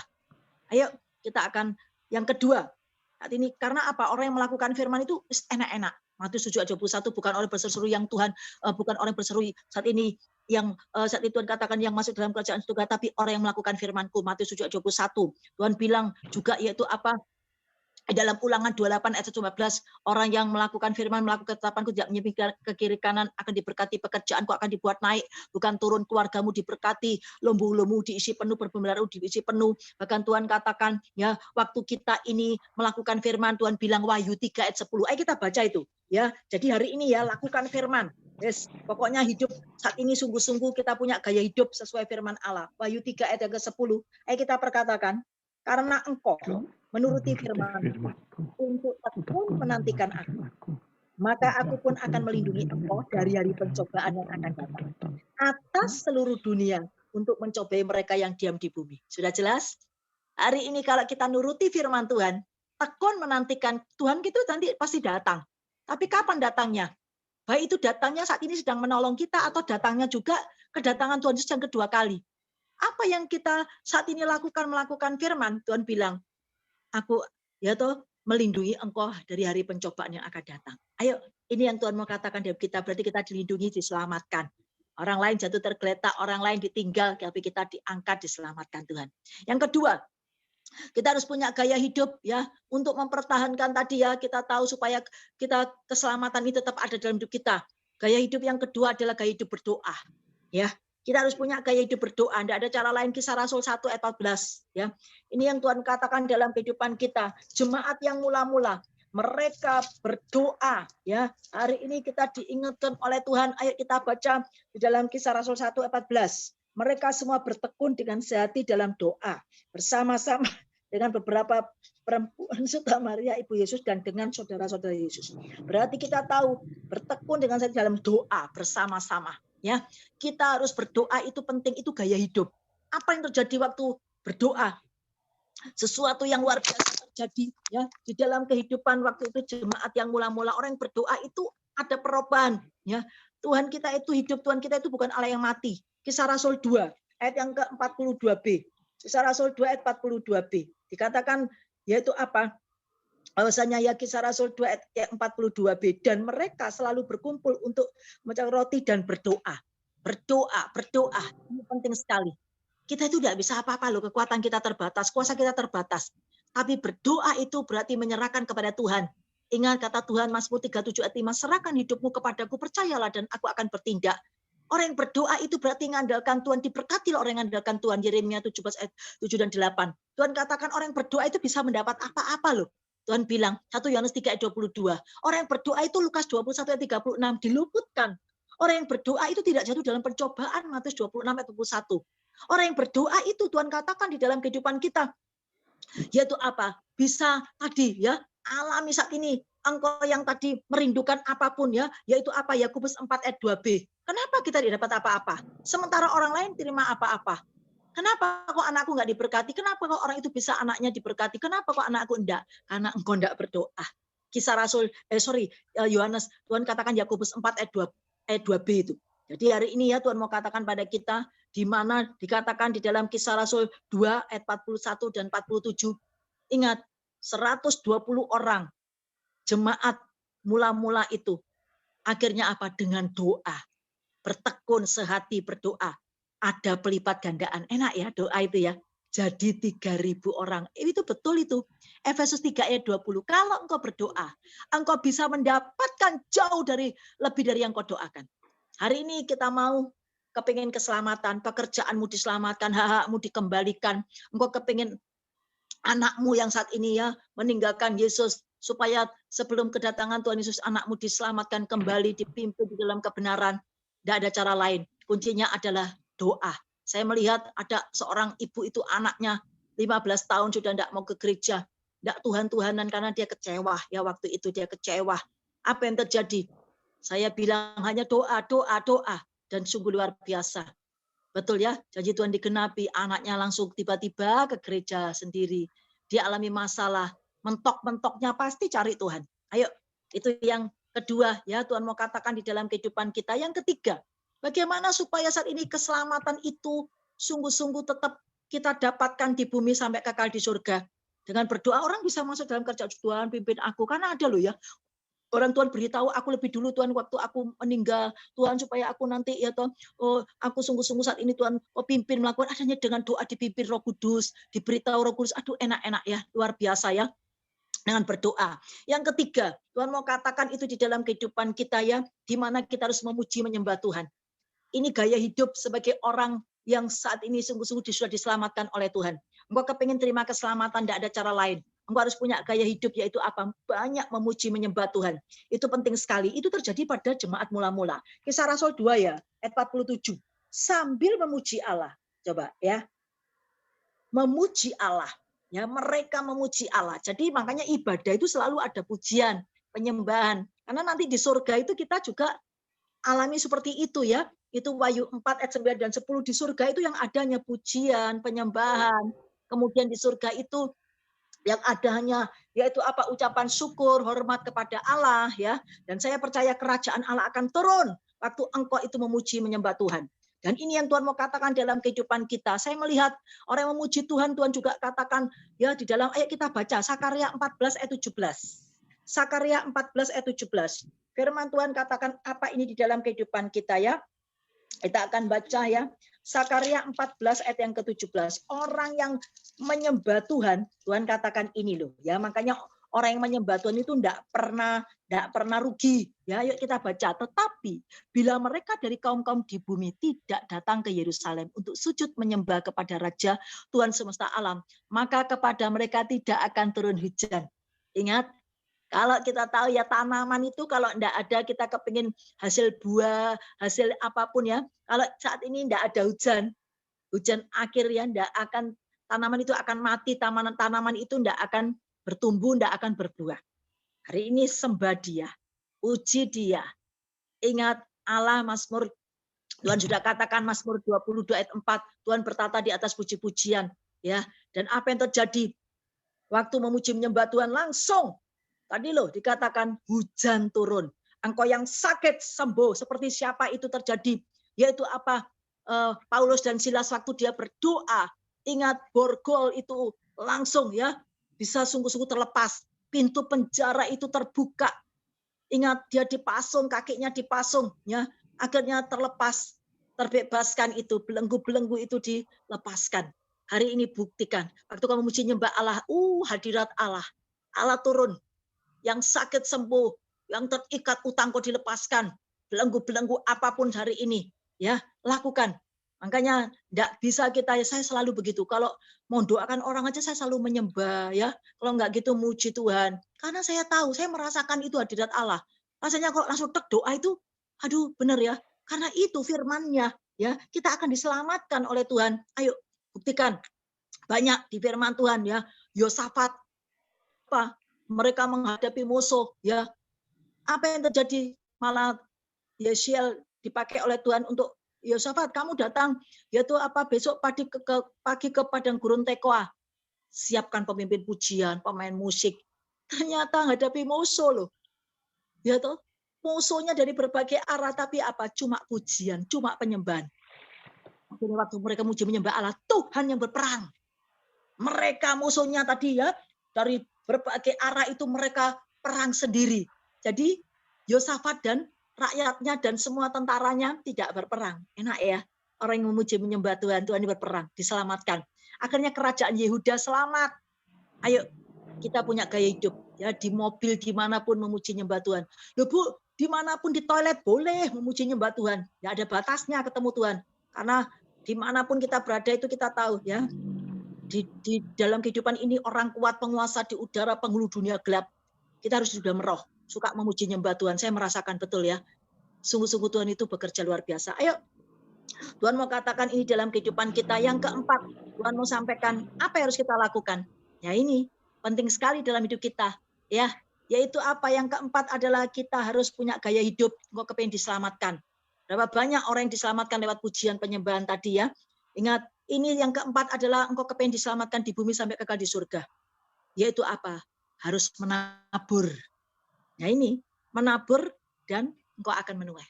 Ayo kita akan yang kedua. Saat ini karena apa? Orang yang melakukan firman itu enak-enak. Matius 7 ayat 21, bukan orang berseru yang Tuhan, bukan orang berseru saat ini yang saat itu Tuhan katakan yang masuk dalam kerajaan surga, tapi orang yang melakukan firman-Ku. Matius 7 ayat 21. Tuhan bilang juga yaitu apa? Dalam Ulangan 28 ayat 15, orang yang melakukan firman, melakukan ketetapanku, tidak menyimpang ke kiri kanan, akan diberkati, pekerjaanku akan dibuat naik, bukan turun, keluargamu diberkati, lembu-lembu diisi penuh, berbelarahu diisi penuh. Bahkan Tuhan katakan, ya, waktu kita ini melakukan firman, Tuhan bilang Wahyu 3 ayat 10. Ayo kita baca itu, ya. Jadi hari ini ya, lakukan firman. Yes, pokoknya hidup saat ini sungguh-sungguh kita punya gaya hidup sesuai firman Allah. Wahyu 3 ayat yang ke-10. Ayo kita perkatakan, karena engkau menuruti firman-Ku untuk tekun menantikan aku, maka aku pun akan melindungi engkau dari hari pencobaan yang akan datang atas seluruh dunia untuk mencobai mereka yang diam di bumi. Sudah jelas? Hari ini kalau kita nuruti firman Tuhan, tekun menantikan Tuhan, itu nanti pasti datang. Tapi kapan datangnya? Baik itu datangnya saat ini sedang menolong kita, atau datangnya juga kedatangan Tuhan Yesus yang kedua kali. Apa yang kita saat ini melakukan firman, Tuhan bilang, aku ya toh melindungi engkau dari hari pencobaan yang akan datang. Ayo, ini yang Tuhan mau katakan dari kita, berarti kita dilindungi, diselamatkan. Orang lain jatuh tergeletak, orang lain ditinggal, tapi kita diangkat, diselamatkan Tuhan. Yang kedua, kita harus punya gaya hidup ya untuk mempertahankan tadi ya, kita tahu supaya kita keselamatan ini tetap ada dalam hidup kita. Gaya hidup yang kedua adalah gaya hidup berdoa. Ya, kita harus punya gaya hidup berdoa. Tidak ada cara lain. Kisah Rasul 1 ayat 14. Ya, ini yang Tuhan katakan dalam kehidupan kita. Jemaat yang mula-mula mereka berdoa. Ya, hari ini kita diingatkan oleh Tuhan. Ayo kita baca di dalam Kisah Rasul 1 ayat 14. Mereka semua bertekun dengan sehati dalam doa bersama-sama dengan beberapa perempuan serta Maria ibu Yesus dan dengan saudara-saudara Yesus. Berarti kita tahu bertekun dengan sehati dalam doa bersama-sama. Ya, kita harus berdoa, itu penting, itu gaya hidup. Apa yang terjadi waktu berdoa? Sesuatu yang luar biasa terjadi ya di dalam kehidupan waktu itu jemaat yang mula-mula. Orang yang berdoa itu ada perubahan ya. Tuhan kita itu hidup, Tuhan kita itu bukan Allah yang mati. Kisah Rasul 2 ayat yang ke-42b. Kisah Rasul 2 ayat 42b. Dikatakan yaitu apa? Bahwasanya ya Kisah Rasul 2 ayat 42b, dan mereka selalu berkumpul untuk memecah roti dan berdoa. Berdoa. Ini penting sekali. Kita itu tidak bisa apa-apa loh, kekuatan kita terbatas, kuasa kita terbatas. Tapi berdoa itu berarti menyerahkan kepada Tuhan. Ingat kata Tuhan Mazmur 37 ayat 5, serahkan hidupmu kepadaku, percayalah dan aku akan bertindak. Orang yang berdoa itu berarti mengandalkan Tuhan, diberkati orang yang mengandalkan Tuhan. Yeremia 17 ayat 7 dan 8. Tuhan katakan orang yang berdoa itu bisa mendapat apa-apa loh. Tuhan bilang 1 Yohanes 3 ayat 22. Orang yang berdoa itu Lukas 21 ayat 36 diluputkan. Orang yang berdoa itu tidak jatuh dalam pencobaan, Matius 26 ayat 21. Orang yang berdoa itu Tuhan katakan di dalam kehidupan kita, yaitu apa? Bisa tadi ya, alami saat ini engkau yang tadi merindukan apapun ya, yaitu apa? Yakobus 4 ayat 2b. Kenapa kita tidak dapat apa-apa? Sementara orang lain terima apa-apa. Kenapa kok anakku nggak diberkati? Kenapa kok orang itu bisa anaknya diberkati? Kenapa kok anakku enggak? Karena engkau enggak berdoa. Kisah Rasul, Yohanes, Tuhan katakan Yakobus 4 ayat 2b itu. Jadi hari ini ya Tuhan mau katakan pada kita, di mana dikatakan di dalam Kisah Rasul 2 ayat 41 dan 47. Ingat, 120 orang jemaat mula-mula itu. Akhirnya apa? Dengan doa. Bertekun sehati berdoa. Ada pelipat gandaan. Enak ya doa itu ya. Jadi 3.000 orang. Itu betul itu. Efesus 3 ayat 20. Kalau engkau berdoa, engkau bisa mendapatkan jauh lebih dari yang kau doakan. Hari ini kita mau kepingin keselamatan, pekerjaanmu diselamatkan, hak-hakmu dikembalikan. Engkau kepingin anakmu yang saat ini ya meninggalkan Yesus, supaya sebelum kedatangan Tuhan Yesus anakmu diselamatkan kembali, dipimpin di dalam kebenaran. Tidak ada cara lain. Kuncinya adalah doa. Saya melihat ada seorang ibu itu anaknya 15 tahun sudah tidak mau ke gereja. Tidak Tuhan-Tuhanan karena dia kecewa. Ya waktu itu dia kecewa. Apa yang terjadi? Saya bilang hanya doa, doa, doa. Dan sungguh luar biasa. Betul ya, janji Tuhan digenapi. Anaknya langsung tiba-tiba ke gereja sendiri. Dia alami masalah. Mentok-mentoknya pasti cari Tuhan. Ayo, itu yang kedua ya Tuhan mau katakan di dalam kehidupan kita. Yang ketiga, bagaimana supaya saat ini keselamatan itu sungguh-sungguh tetap kita dapatkan di bumi sampai kekal di surga. Dengan berdoa orang bisa masuk dalam kerjaan Tuhan, pimpin aku. Karena ada loh ya, orang Tuhan beritahu aku lebih dulu Tuhan waktu aku meninggal. Tuhan supaya aku nanti ya Tuhan, aku sungguh-sungguh saat ini Tuhan pimpin melakukan adanya dengan doa dipimpin Roh Kudus, diberitahu Roh Kudus. Aduh enak-enak ya, luar biasa ya. Dengan berdoa. Yang ketiga, Tuhan mau katakan itu di dalam kehidupan kita ya, di mana kita harus memuji menyembah Tuhan. Ini gaya hidup sebagai orang yang saat ini sungguh-sungguh sudah diselamatkan oleh Tuhan. Engkau kepingin terima keselamatan, tidak ada cara lain. Engkau harus punya gaya hidup yaitu apa? Banyak memuji menyembah Tuhan. Itu penting sekali. Itu terjadi pada jemaat mula-mula. Kisah Rasul 2 ya, ayat 47. Sambil memuji Allah. Coba ya. Memuji Allah. Ya, mereka memuji Allah. Jadi makanya ibadah itu selalu ada pujian, penyembahan. Karena nanti di surga itu kita juga alami seperti itu ya. Itu Wahyu 4 ayat 9 dan 10 di surga itu yang adanya pujian, penyembahan. Kemudian di surga itu yang adanya yaitu apa? Ucapan syukur, hormat kepada Allah ya. Dan saya percaya kerajaan Allah akan turun waktu engkau itu memuji menyembah Tuhan. Dan ini yang Tuhan mau katakan dalam kehidupan kita. Saya melihat orang yang memuji Tuhan, Tuhan juga katakan ya di dalam ayat kita baca Sakarya 14 ayat 17. Sakarya 14 ayat 17. Firman Tuhan katakan apa ini di dalam kehidupan kita ya. Kita akan baca ya. Sakarya 14 ayat yang ke-17. Orang yang menyembah Tuhan, Tuhan katakan ini loh ya. Makanya orang yang menyembah Tuhan itu tidak pernah rugi. Ya, yuk kita baca. Tetapi bila mereka dari kaum-kaum di bumi tidak datang ke Yerusalem untuk sujud menyembah kepada Raja Tuhan semesta alam, maka kepada mereka tidak akan turun hujan. Ingat, kalau kita tahu ya tanaman itu kalau tidak ada kita kepingin hasil buah, hasil apapun ya. Kalau saat ini tidak ada hujan akhir ya, tidak akan tanaman itu akan mati, tanaman itu tidak akan bertumbuh, tidak akan berbuah. Hari ini sembah Dia, puji Dia. Ingat Allah Mazmur, Tuhan sudah katakan Mazmur 22 ayat 4, Tuhan bertata di atas puji-pujian. Ya, dan apa yang terjadi? Waktu memuji menyembah Tuhan langsung, tadi loh dikatakan hujan turun. Engkau yang sakit sembuh. Seperti siapa itu terjadi? Yaitu apa? Paulus dan Silas waktu dia berdoa. Ingat borgol itu langsung ya. Bisa sungguh-sungguh terlepas. Pintu penjara itu terbuka. Ingat dia dipasung, kakinya dipasung. Ya, akhirnya terlepas. Terbebaskan itu. Belenggu-belenggu itu dilepaskan. Hari ini buktikan. Waktu kamu memuji nyembah Allah. Hadirat Allah. Allah turun. Yang sakit sembuh, yang terikat utang kau dilepaskan, belenggu-belenggu apapun hari ini, ya lakukan. Makanya tidak bisa kita, saya selalu begitu. Kalau mau doakan orang aja saya selalu menyembah, ya. Kalau enggak gitu muji Tuhan, karena saya tahu, saya merasakan itu hadirat Allah. Rasanya kalau langsung tek doa itu, aduh benar ya, karena itu firman-Nya, ya kita akan diselamatkan oleh Tuhan. Ayo buktikan, banyak di firman Tuhan ya. Yosafat apa? Mereka menghadapi musuh, ya. Apa yang terjadi? Malah Yesiel dipakai oleh Tuhan untuk Yosafat, kamu datang, yaitu apa besok pagi ke padang gurun Tekoa. Siapkan pemimpin pujian, pemain musik. Ternyata menghadapi musuh loh. Ya toh, musuhnya dari berbagai arah, tapi apa? Cuma pujian, cuma penyembahan. Akhirnya waktu mereka muji menyembah Allah, Tuhan yang berperang. Mereka musuhnya tadi ya, dari berbagai arah itu mereka perang sendiri. Jadi Yosafat dan rakyatnya dan semua tentaranya tidak berperang. Enak ya, orang yang memuji menyembah Tuhan, Tuhan berperang, diselamatkan. Akhirnya kerajaan Yehuda selamat. Ayo kita punya gaya hidup ya, di mobil dimanapun memuji nyembah Tuhan. Ya Bu, dimanapun di toilet boleh memuji nyembah Tuhan. Tidak ada batasnya ketemu Tuhan. Karena dimanapun kita berada itu kita tahu ya. Di dalam kehidupan ini orang kuat, penguasa di udara, penghulu dunia gelap. Kita harus juga meroh, suka memuji nyembah Tuhan. Saya merasakan betul ya. Sungguh-sungguh Tuhan itu bekerja luar biasa. Ayo, Tuhan mau katakan ini dalam kehidupan kita. Yang keempat, Tuhan mau sampaikan apa yang harus kita lakukan. Ya ini penting sekali dalam hidup kita. Ya, yaitu apa? Yang keempat adalah kita harus punya gaya hidup. Engkau kepengen diselamatkan. Berapa banyak orang yang diselamatkan lewat pujian penyembahan tadi ya. Ingat, ini yang keempat adalah engkau kepengen diselamatkan di bumi sampai kekal di surga. Yaitu apa? Harus menabur. Nah ini, menabur dan engkau akan menuai.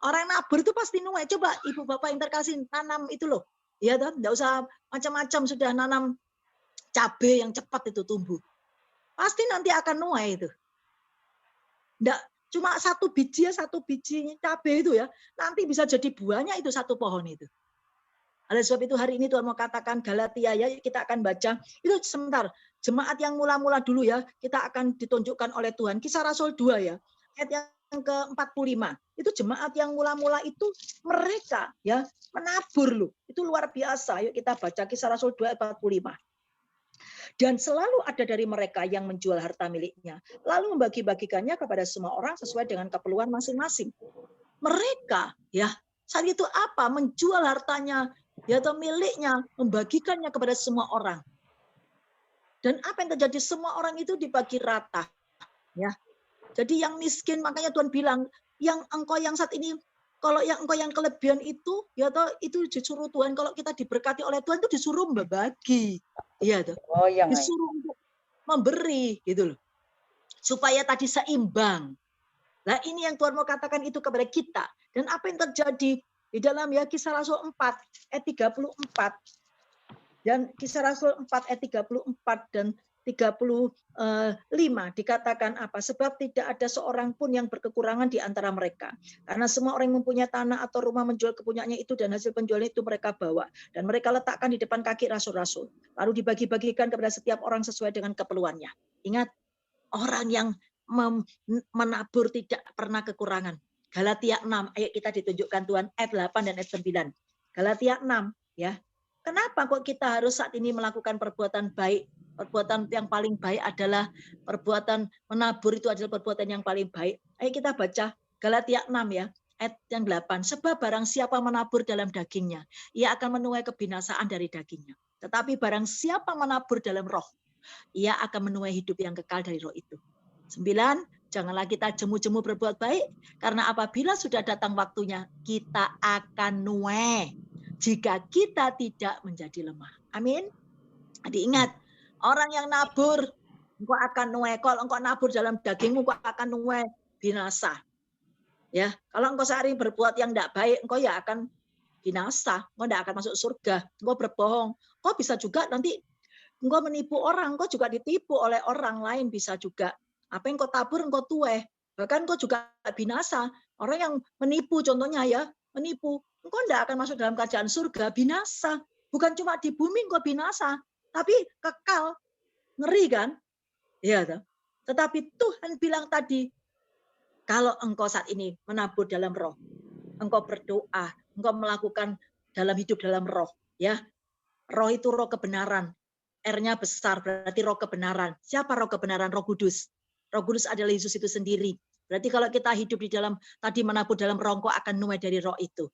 Orang yang nabur itu pasti nuai. Coba ibu bapak yang terkasih tanam itu loh. Ya, enggak usah macam-macam, sudah nanam cabai yang cepat itu tumbuh. Pasti nanti akan nuai itu. Enggak cuma satu biji cabai itu ya. Nanti bisa jadi buahnya itu satu pohon itu. Oleh sebab itu hari ini Tuhan mau katakan Galatia ya, kita akan baca. Itu sebentar, jemaat yang mula-mula dulu ya, kita akan ditunjukkan oleh Tuhan. Kisah Rasul 2 ya, ayat yang ke-45. Itu jemaat yang mula-mula itu mereka ya menabur loh. Itu luar biasa. Yuk kita baca Kisah Rasul 2 ayat 45. Dan selalu ada dari mereka yang menjual harta miliknya, lalu membagi-bagikannya kepada semua orang sesuai dengan keperluan masing-masing. Mereka ya saat itu apa? Menjual hartanya ya atau miliknya, membagikannya kepada semua orang. Dan apa yang terjadi? Semua orang itu dibagi rata. Ya. Jadi yang miskin, makanya Tuhan bilang, yang engkau yang saat ini, kalau yang engkau yang kelebihan itu, ya toh itu disuruh Tuhan. Kalau kita diberkati oleh Tuhan itu disuruh berbagi, ya toh. Disuruh untuk memberi, gitu loh. Supaya tadi seimbang. Nah ini yang Tuhan mau katakan itu kepada kita. Dan apa yang terjadi di dalam ya Kisah Rasul 4 ayat 34 dan Kisah Rasul 4 ayat 34 dan 35 dikatakan apa? Sebab tidak ada seorang pun yang berkekurangan di antara mereka. Karena semua orang yang mempunyai tanah atau rumah menjual kepunyaannya itu dan hasil penjualan itu mereka bawa. Dan mereka letakkan di depan kaki rasul-rasul. Lalu dibagi-bagikan kepada setiap orang sesuai dengan keperluannya. Ingat, orang yang menabur tidak pernah kekurangan. Galatia 6 ayat kita ditunjukkan Tuhan ayat 8 dan ayat 9. Galatia 6 ya. Kenapa kok kita harus saat ini melakukan perbuatan baik? Perbuatan yang paling baik adalah perbuatan menabur, itu adalah perbuatan yang paling baik. Ayo kita baca Galatia 6 ya, ayat yang 8. Sebab barang siapa menabur dalam dagingnya, ia akan menuai kebinasaan dari dagingnya. Tetapi barang siapa menabur dalam roh, ia akan menuai hidup yang kekal dari roh itu. 9. Janganlah kita jemu-jemu berbuat baik, karena apabila sudah datang waktunya, kita akan nuai jika kita tidak menjadi lemah. Amin. Jadi ingat, orang yang nabur, engkau akan nuai. Kalau engkau nabur dalam dagingmu, engkau akan nuai binasa. Ya, kalau engkau sehari berbuat yang tidak baik, engkau ya akan binasa. Engkau tidak akan masuk surga. Engkau berbohong. Engkau bisa juga nanti engkau menipu orang, engkau juga ditipu oleh orang lain bisa juga. Apa yang kau tabur, engkau tuai. Bahkan engkau juga binasa. Orang yang menipu, contohnya ya, menipu. Engkau tidak akan masuk dalam kerajaan surga, binasa. Bukan cuma di bumi engkau binasa, tapi kekal. Ngeri kan? Ya, tetapi Tuhan bilang tadi, kalau engkau saat ini menabur dalam roh, engkau berdoa, engkau melakukan dalam hidup dalam roh. Ya, roh itu roh kebenaran. R-nya besar, berarti roh kebenaran. Siapa roh kebenaran? Roh Kudus. Roh Kudus adalah Yesus itu sendiri. Berarti kalau kita hidup di dalam, tadi menabur dalam roh, engkau akan nuai dari roh itu.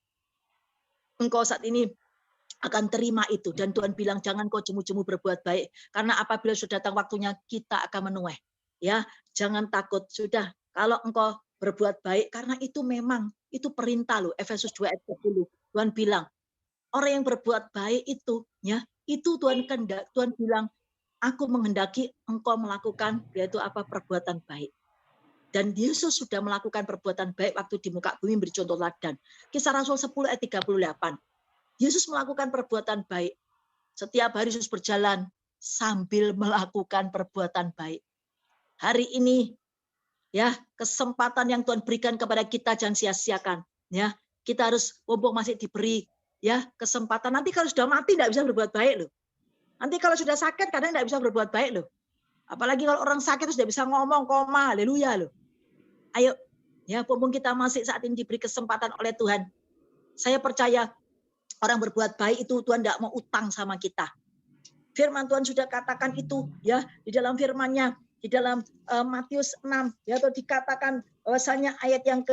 Engkau saat ini akan terima itu. Dan Tuhan bilang, jangan kau jemu-jemu berbuat baik. Karena apabila sudah datang waktunya, kita akan menuai. Ya, jangan takut. Sudah, kalau engkau berbuat baik, karena itu memang, itu perintah loh. Efesus 2 ayat 10. Tuhan bilang, orang yang berbuat baik itu, ya, itu Tuhan bilang, aku menghendaki engkau melakukan yaitu apa? Perbuatan baik. Dan Yesus sudah melakukan perbuatan baik waktu di muka bumi beri contoh teladan. Kisah Rasul 10 ayat 38. Yesus melakukan perbuatan baik. Setiap hari Yesus berjalan sambil melakukan perbuatan baik. Hari ini ya, kesempatan yang Tuhan berikan kepada kita jangan sia-siakan, ya. Kita harus mumpung masih diberi ya kesempatan. Nanti kalau sudah mati tidak bisa berbuat baik loh. Nanti kalau sudah sakit kadang tidak bisa berbuat baik loh. Apalagi kalau orang sakit sudah bisa ngomong koma, haleluya loh. Ayo ya, mumpung kita masih saat ini diberi kesempatan oleh Tuhan. Saya percaya orang berbuat baik itu Tuhan tidak mau utang sama kita. Firman Tuhan sudah katakan itu ya di dalam firman-Nya. Di dalam Matius 6 ya, atau dikatakan bahwasanya ayat yang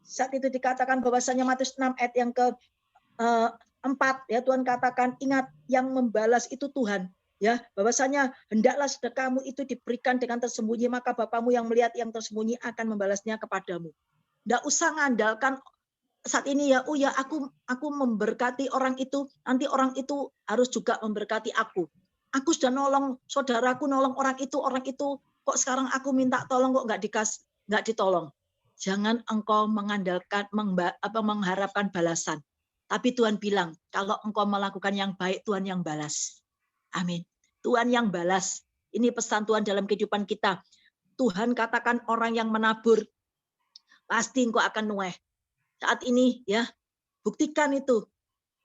saat itu dikatakan bahwasanya Matius 6 ayat yang ke 4 ya, Tuhan katakan ingat yang membalas itu Tuhan ya, bahwasanya hendaklah sedekahmu itu diberikan dengan tersembunyi, maka Bapamu yang melihat yang tersembunyi akan membalasnya kepadamu. Enggak usah ngandalkan saat ini ya, oh ya aku memberkati orang itu, nanti orang itu harus juga memberkati aku. Aku sudah nolong saudaraku, nolong orang itu kok sekarang aku minta tolong kok nggak ditolong. Jangan engkau mengandalkan mengharapkan balasan. Tapi Tuhan bilang, kalau engkau melakukan yang baik, Tuhan yang balas. Amin. Tuhan yang balas. Ini pesan Tuhan dalam kehidupan kita. Tuhan katakan orang yang menabur pasti engkau akan nueh. Saat ini ya, buktikan itu.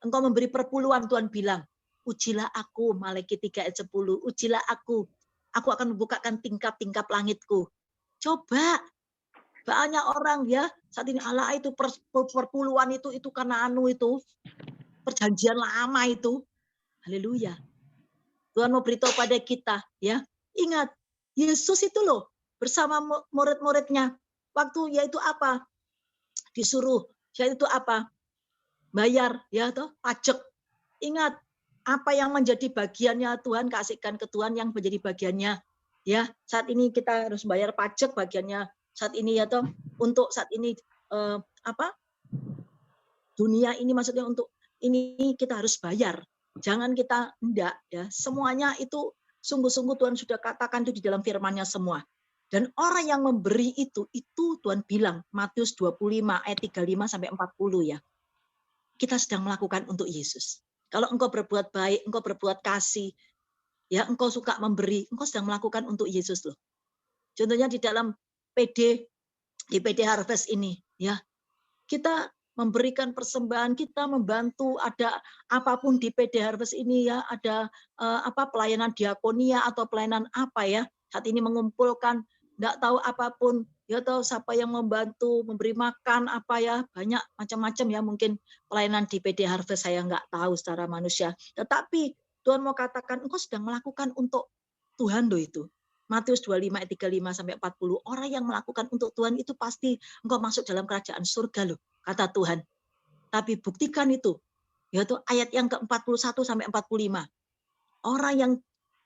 Engkau memberi perpuluhan, Tuhan bilang, ujilah aku, Malaikat 3 ayat 10, ujilah aku akan membukakan tingkap-tingkap langitku. Coba, banyak orang ya, saat ini Allah itu perpuluhan itu karena itu, perjanjian lama itu. Haleluya. Tuhan mau beritahu pada kita, ya, ingat, Yesus itu loh, bersama murid-muridnya, waktu yaitu apa? Disuruh, yaitu apa? Bayar, ya toh, pajak. Ingat, apa yang menjadi bagiannya Tuhan, kasihkan ke Tuhan yang menjadi bagiannya. Ya, saat ini kita harus bayar pajak bagiannya saat ini ya toh, untuk saat ini dunia ini, maksudnya untuk ini kita harus bayar. Jangan kita enggak ya. Semuanya itu sungguh-sungguh Tuhan sudah katakan itu di dalam firman-Nya semua. Dan orang yang memberi itu Tuhan bilang Matius 25 ayat 35 sampai 40 ya. Kita sedang melakukan untuk Yesus. Kalau engkau berbuat baik, engkau berbuat kasih, ya engkau suka memberi, engkau sedang melakukan untuk Yesus loh. Contohnya di dalam di PD Harvest ini, ya kita memberikan persembahan, kita membantu, ada apapun di PD Harvest ini ya, ada pelayanan diakonia atau pelayanan apa ya, saat ini mengumpulkan, enggak tahu apapun, ya tahu siapa yang membantu, memberi makan apa ya, banyak macam-macam ya, mungkin pelayanan di PD Harvest saya enggak tahu secara manusia. Tetapi Tuhan mau katakan engkau sedang melakukan untuk Tuhan loh itu. Matius 25 ayat 35 sampai 40. Orang yang melakukan untuk Tuhan itu pasti engkau masuk dalam kerajaan surga loh, kata Tuhan. Tapi buktikan itu. Yaitu ayat yang ke-41 sampai 45. Orang yang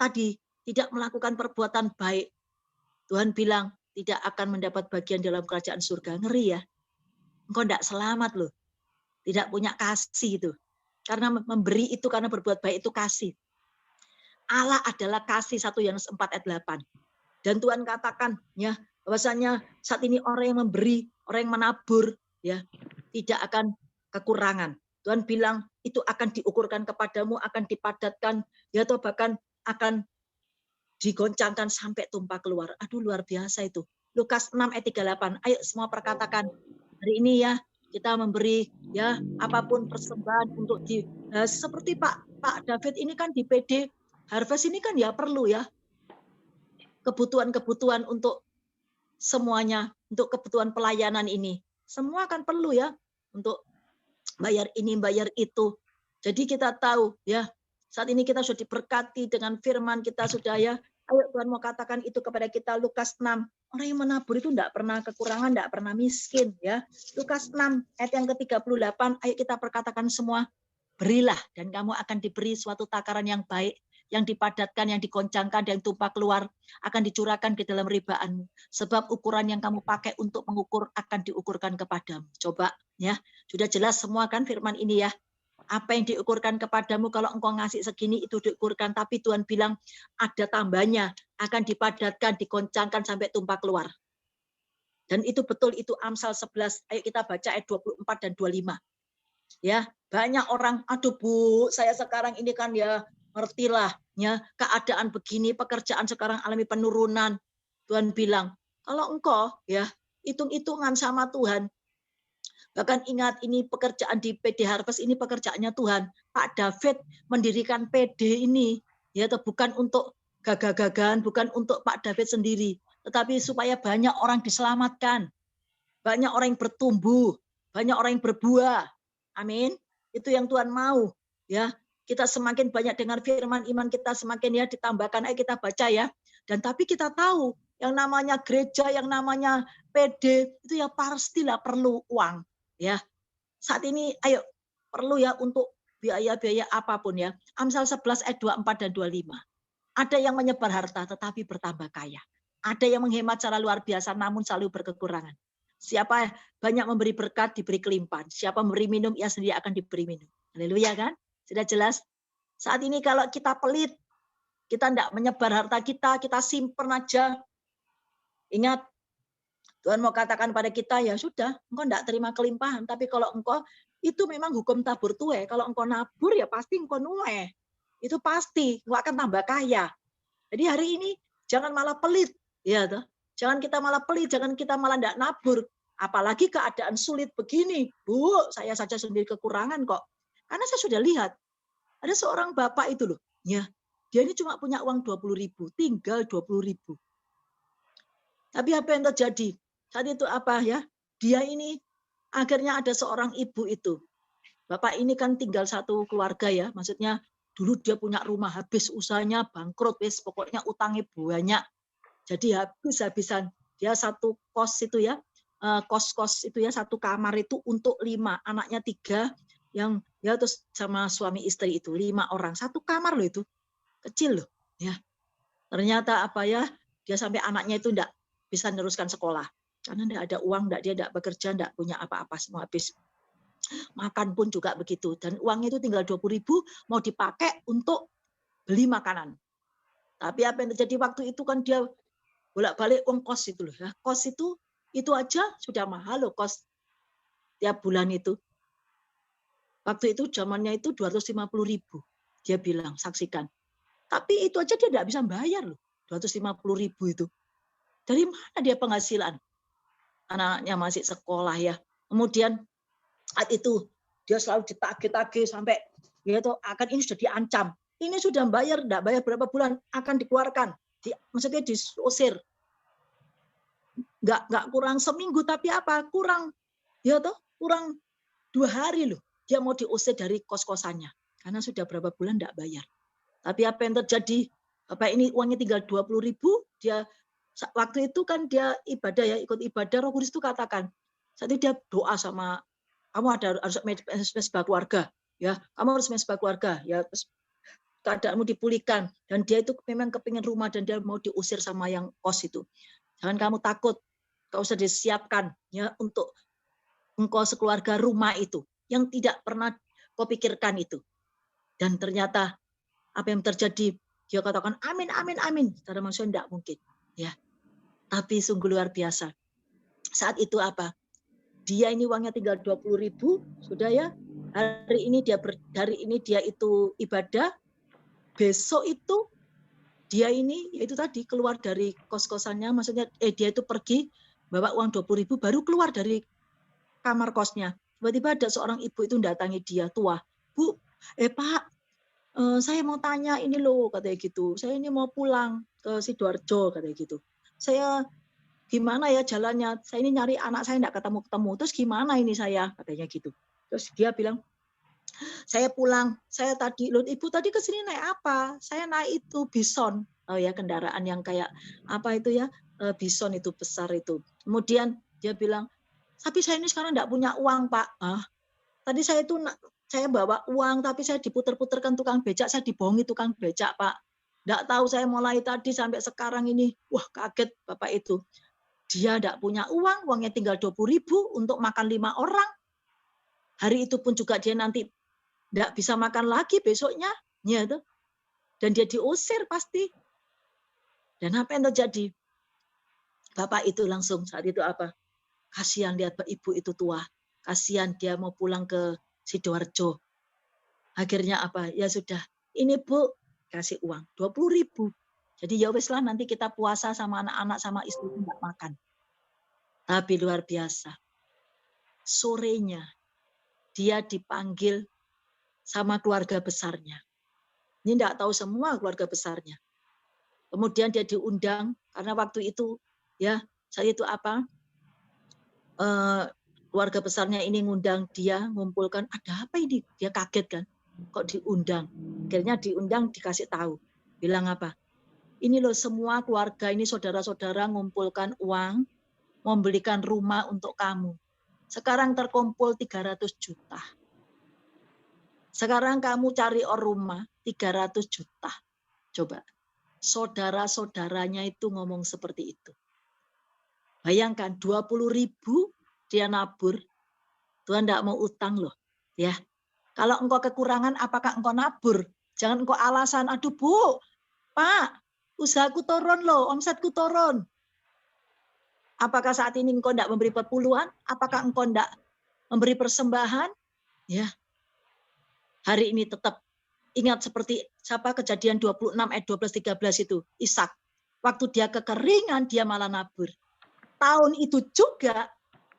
tadi tidak melakukan perbuatan baik, Tuhan bilang tidak akan mendapat bagian dalam kerajaan surga. Ngeri ya. Engkau tidak selamat loh. Tidak punya kasih itu. Karena memberi itu, karena berbuat baik itu kasih. Allah adalah kasih, 1 Yohanes 4 ayat 8. Dan Tuhan katakan ya, bahwasanya saat ini orang yang memberi, orang yang menabur ya, tidak akan kekurangan. Tuhan bilang itu akan diukurkan kepadamu, akan dipadatkan, ya atau bahkan akan digoncangkan sampai tumpah keluar. Aduh, luar biasa itu. Lukas 6 ayat 38. Ayo semua perkatakan. Hari ini ya kita memberi ya apapun persembahan untuk seperti Pak David ini kan di PD Harvest ini kan ya perlu ya kebutuhan-kebutuhan untuk semuanya, untuk kebutuhan pelayanan ini. Semua kan perlu ya untuk bayar ini, bayar itu. Jadi kita tahu ya, saat ini kita sudah diberkati dengan firman, kita sudah ya, ayo Tuhan mau katakan itu kepada kita. Lukas 6, orang yang menabur itu enggak pernah kekurangan, enggak pernah miskin ya. Lukas 6 ayat yang ke-38, ayo kita perkatakan semua, berilah dan kamu akan diberi suatu takaran yang baik, yang dipadatkan, yang dikoncangkan, yang tumpah keluar, akan dicurahkan ke dalam ribaanmu. Sebab ukuran yang kamu pakai untuk mengukur akan diukurkan kepadamu. Coba ya, sudah jelas semua kan firman ini ya. Apa yang diukurkan kepadamu, kalau engkau ngasih segini itu diukurkan, tapi Tuhan bilang ada tambahnya, akan dipadatkan, dikoncangkan sampai tumpah keluar. Dan itu betul, itu Amsal 11. Ayo kita baca ayat 24 dan 25. Ya, banyak orang, aduh Bu, saya sekarang ini kan ya ngertilah ya keadaan begini, pekerjaan sekarang alami penurunan. Tuhan bilang, kalau engkau ya hitung-hitungan sama Tuhan. Bahkan ingat ini pekerjaan di PD Harvest ini pekerjaannya Tuhan. Pak David mendirikan PD ini ya bukan untuk gagah-gagahan, bukan untuk Pak David sendiri, tetapi supaya banyak orang diselamatkan, banyak orang yang bertumbuh, banyak orang yang berbuah. Amin. Itu yang Tuhan mau ya. Kita semakin banyak dengar firman, iman kita semakin ya ditambahkan. Ayo kita baca ya. Dan tapi kita tahu yang namanya gereja, yang namanya PD itu ya pastilah perlu uang ya. Saat ini ayo perlu ya untuk biaya-biaya apapun ya. Amsal 11 ayat 24 dan 25. Ada yang menyebar harta tetapi bertambah kaya. Ada yang menghemat secara luar biasa namun selalu berkekurangan. Siapa banyak memberi berkat diberi kelimpahan. Siapa memberi minum ia sendiri akan diberi minum. Haleluya kan? Sudah jelas? Saat ini kalau kita pelit, kita tidak menyebar harta kita simpen aja. Ingat, Tuhan mau katakan pada kita, ya sudah, engkau tidak terima kelimpahan. Tapi kalau engkau, itu memang hukum tabur tuai. Kalau engkau nabur, ya pasti engkau nuai. Itu pasti, engkau akan tambah kaya. Jadi hari ini, jangan malah pelit. Ya, toh. Jangan kita malah pelit, jangan kita malah tidak nabur. Apalagi keadaan sulit begini. Bu, saya saja sendiri kekurangan kok. Karena saya sudah lihat, ada seorang bapak itu loh. Ya, dia ini cuma punya uang 20.000, tinggal 20.000. Tapi apa yang terjadi? Saat itu apa ya? Dia ini akhirnya ada seorang ibu itu. Bapak ini kan tinggal satu keluarga ya. Maksudnya dulu dia punya rumah, habis usahanya bangkrut, wes pokoknya utangnya banyak. Jadi habis-habisan. Dia satu kos itu ya, kos-kos itu ya, satu kamar itu untuk 5, anaknya 3, yang ya terus sama suami istri itu 5 orang, satu kamar loh itu, kecil loh ya. Ternyata apa ya, dia sampai anaknya itu enggak bisa meneruskan sekolah karena enggak ada uang, dia enggak bekerja, enggak punya apa-apa, semua habis. Makan pun juga begitu, dan uangnya itu tinggal 20.000 mau dipakai untuk beli makanan. Tapi apa yang terjadi waktu itu kan dia bolak-balik uang kos itu loh ya. Kos itu aja sudah mahal loh kos tiap bulan itu. Waktu itu zamannya itu 250.000. Dia bilang, saksikan. Tapi itu aja dia tidak bisa bayar loh. 250.000 itu. Dari mana dia penghasilan? Anak-anaknya masih sekolah ya. Kemudian saat itu dia selalu ditagih-tagih sampai ya itu akan ini sudah diancam. Ini sudah bayar, tidak bayar berapa bulan akan dikeluarkan. Maksudnya diusir. Nggak kurang seminggu, tapi apa? Kurang 2 hari loh. Dia mau diusir dari kos-kosannya. Karena sudah berapa bulan tidak bayar. Tapi apa yang terjadi? Bapak ini uangnya tinggal 20.000. Dia waktu itu kan dia ibadah ya, ikut ibadah. Roh Kudus itu katakan, saat itu dia doa sama, kamu harus mesbah keluarga. Ya, kamu harus mesbah keluarga. Ya, keadaanmu dipulihkan. Dan dia itu memang kepingin rumah dan dia mau diusir sama yang kos itu. Jangan kamu takut. Kau usah disiapkan ya untuk engkau sekeluarga rumah itu yang tidak pernah kau pikirkan itu. Dan ternyata apa yang terjadi? Dia katakan amin, amin, amin. Secara manusia tidak mungkin. Ya. Tapi sungguh luar biasa. Saat itu apa? Dia ini uangnya tinggal 20.000, sudah ya. Hari ini dia itu ibadah. Besok itu dia ini yaitu tadi keluar dari kos-kosannya, maksudnya dia itu pergi bawa uang 20.000 baru keluar dari kamar kosnya. Tiba-tiba ada seorang ibu itu datangi dia, tua. Bu, Pak, saya mau tanya ini loh, katanya gitu. Saya ini mau pulang ke Sidoarjo, katanya gitu. Saya gimana ya jalannya? Saya ini nyari anak saya enggak ketemu-ketemu. Terus gimana ini saya? Katanya gitu. Terus dia bilang, saya pulang. Saya tadi, loh ibu tadi ke sini naik apa? Saya naik itu bison. Oh ya, kendaraan yang kayak apa itu ya? Bison itu besar itu. Kemudian dia bilang, tapi saya ini sekarang enggak punya uang, Pak. Tadi saya bawa uang, tapi saya diputer-puterkan tukang becak, saya dibohongi tukang becak, Pak. Enggak tahu saya mulai tadi sampai sekarang ini. Wah, kaget Bapak itu. Dia enggak punya uang, uangnya tinggal 20.000 untuk makan 5 orang. Hari itu pun juga dia nanti enggak bisa makan lagi besoknya. Ya, itu. Dan dia diusir pasti. Dan apa yang terjadi? Bapak itu langsung saat itu apa? Kasihan lihat ibu itu tua. Kasihan dia mau pulang ke Sidoarjo. Akhirnya apa? Ya sudah. Ini Bu, dikasih uang 20.000. Jadi ya wes lah, nanti kita puasa sama anak-anak sama istri enggak makan. Tapi luar biasa. Sorenya dia dipanggil sama keluarga besarnya. Ini enggak tahu semua keluarga besarnya. Kemudian dia diundang karena waktu itu ya, saya itu keluarga besarnya ini ngundang dia, ngumpulkan, ada apa ini? Dia kaget kan, kok diundang. Akhirnya diundang, dikasih tahu. Bilang apa? Ini loh semua keluarga ini, saudara-saudara ngumpulkan uang, membelikan rumah untuk kamu. Sekarang terkumpul 300 juta. Sekarang kamu cari rumah 300 juta. Coba, saudara-saudaranya itu ngomong seperti itu. Bayangkan 20.000 dia nabur. Tuhan tidak mau utang loh, ya. Kalau engkau kekurangan, apakah engkau nabur? Jangan engkau alasan, aduh Bu, Pak, usahaku turun loh, omsetku turun. Apakah saat ini engkau tidak memberi perpuluhan? Apakah engkau tidak memberi persembahan? Ya. Hari ini tetap ingat seperti Kejadian 26 ayat 12-13 itu, Ishak. Waktu dia kekeringan, dia malah nabur. Tahun itu juga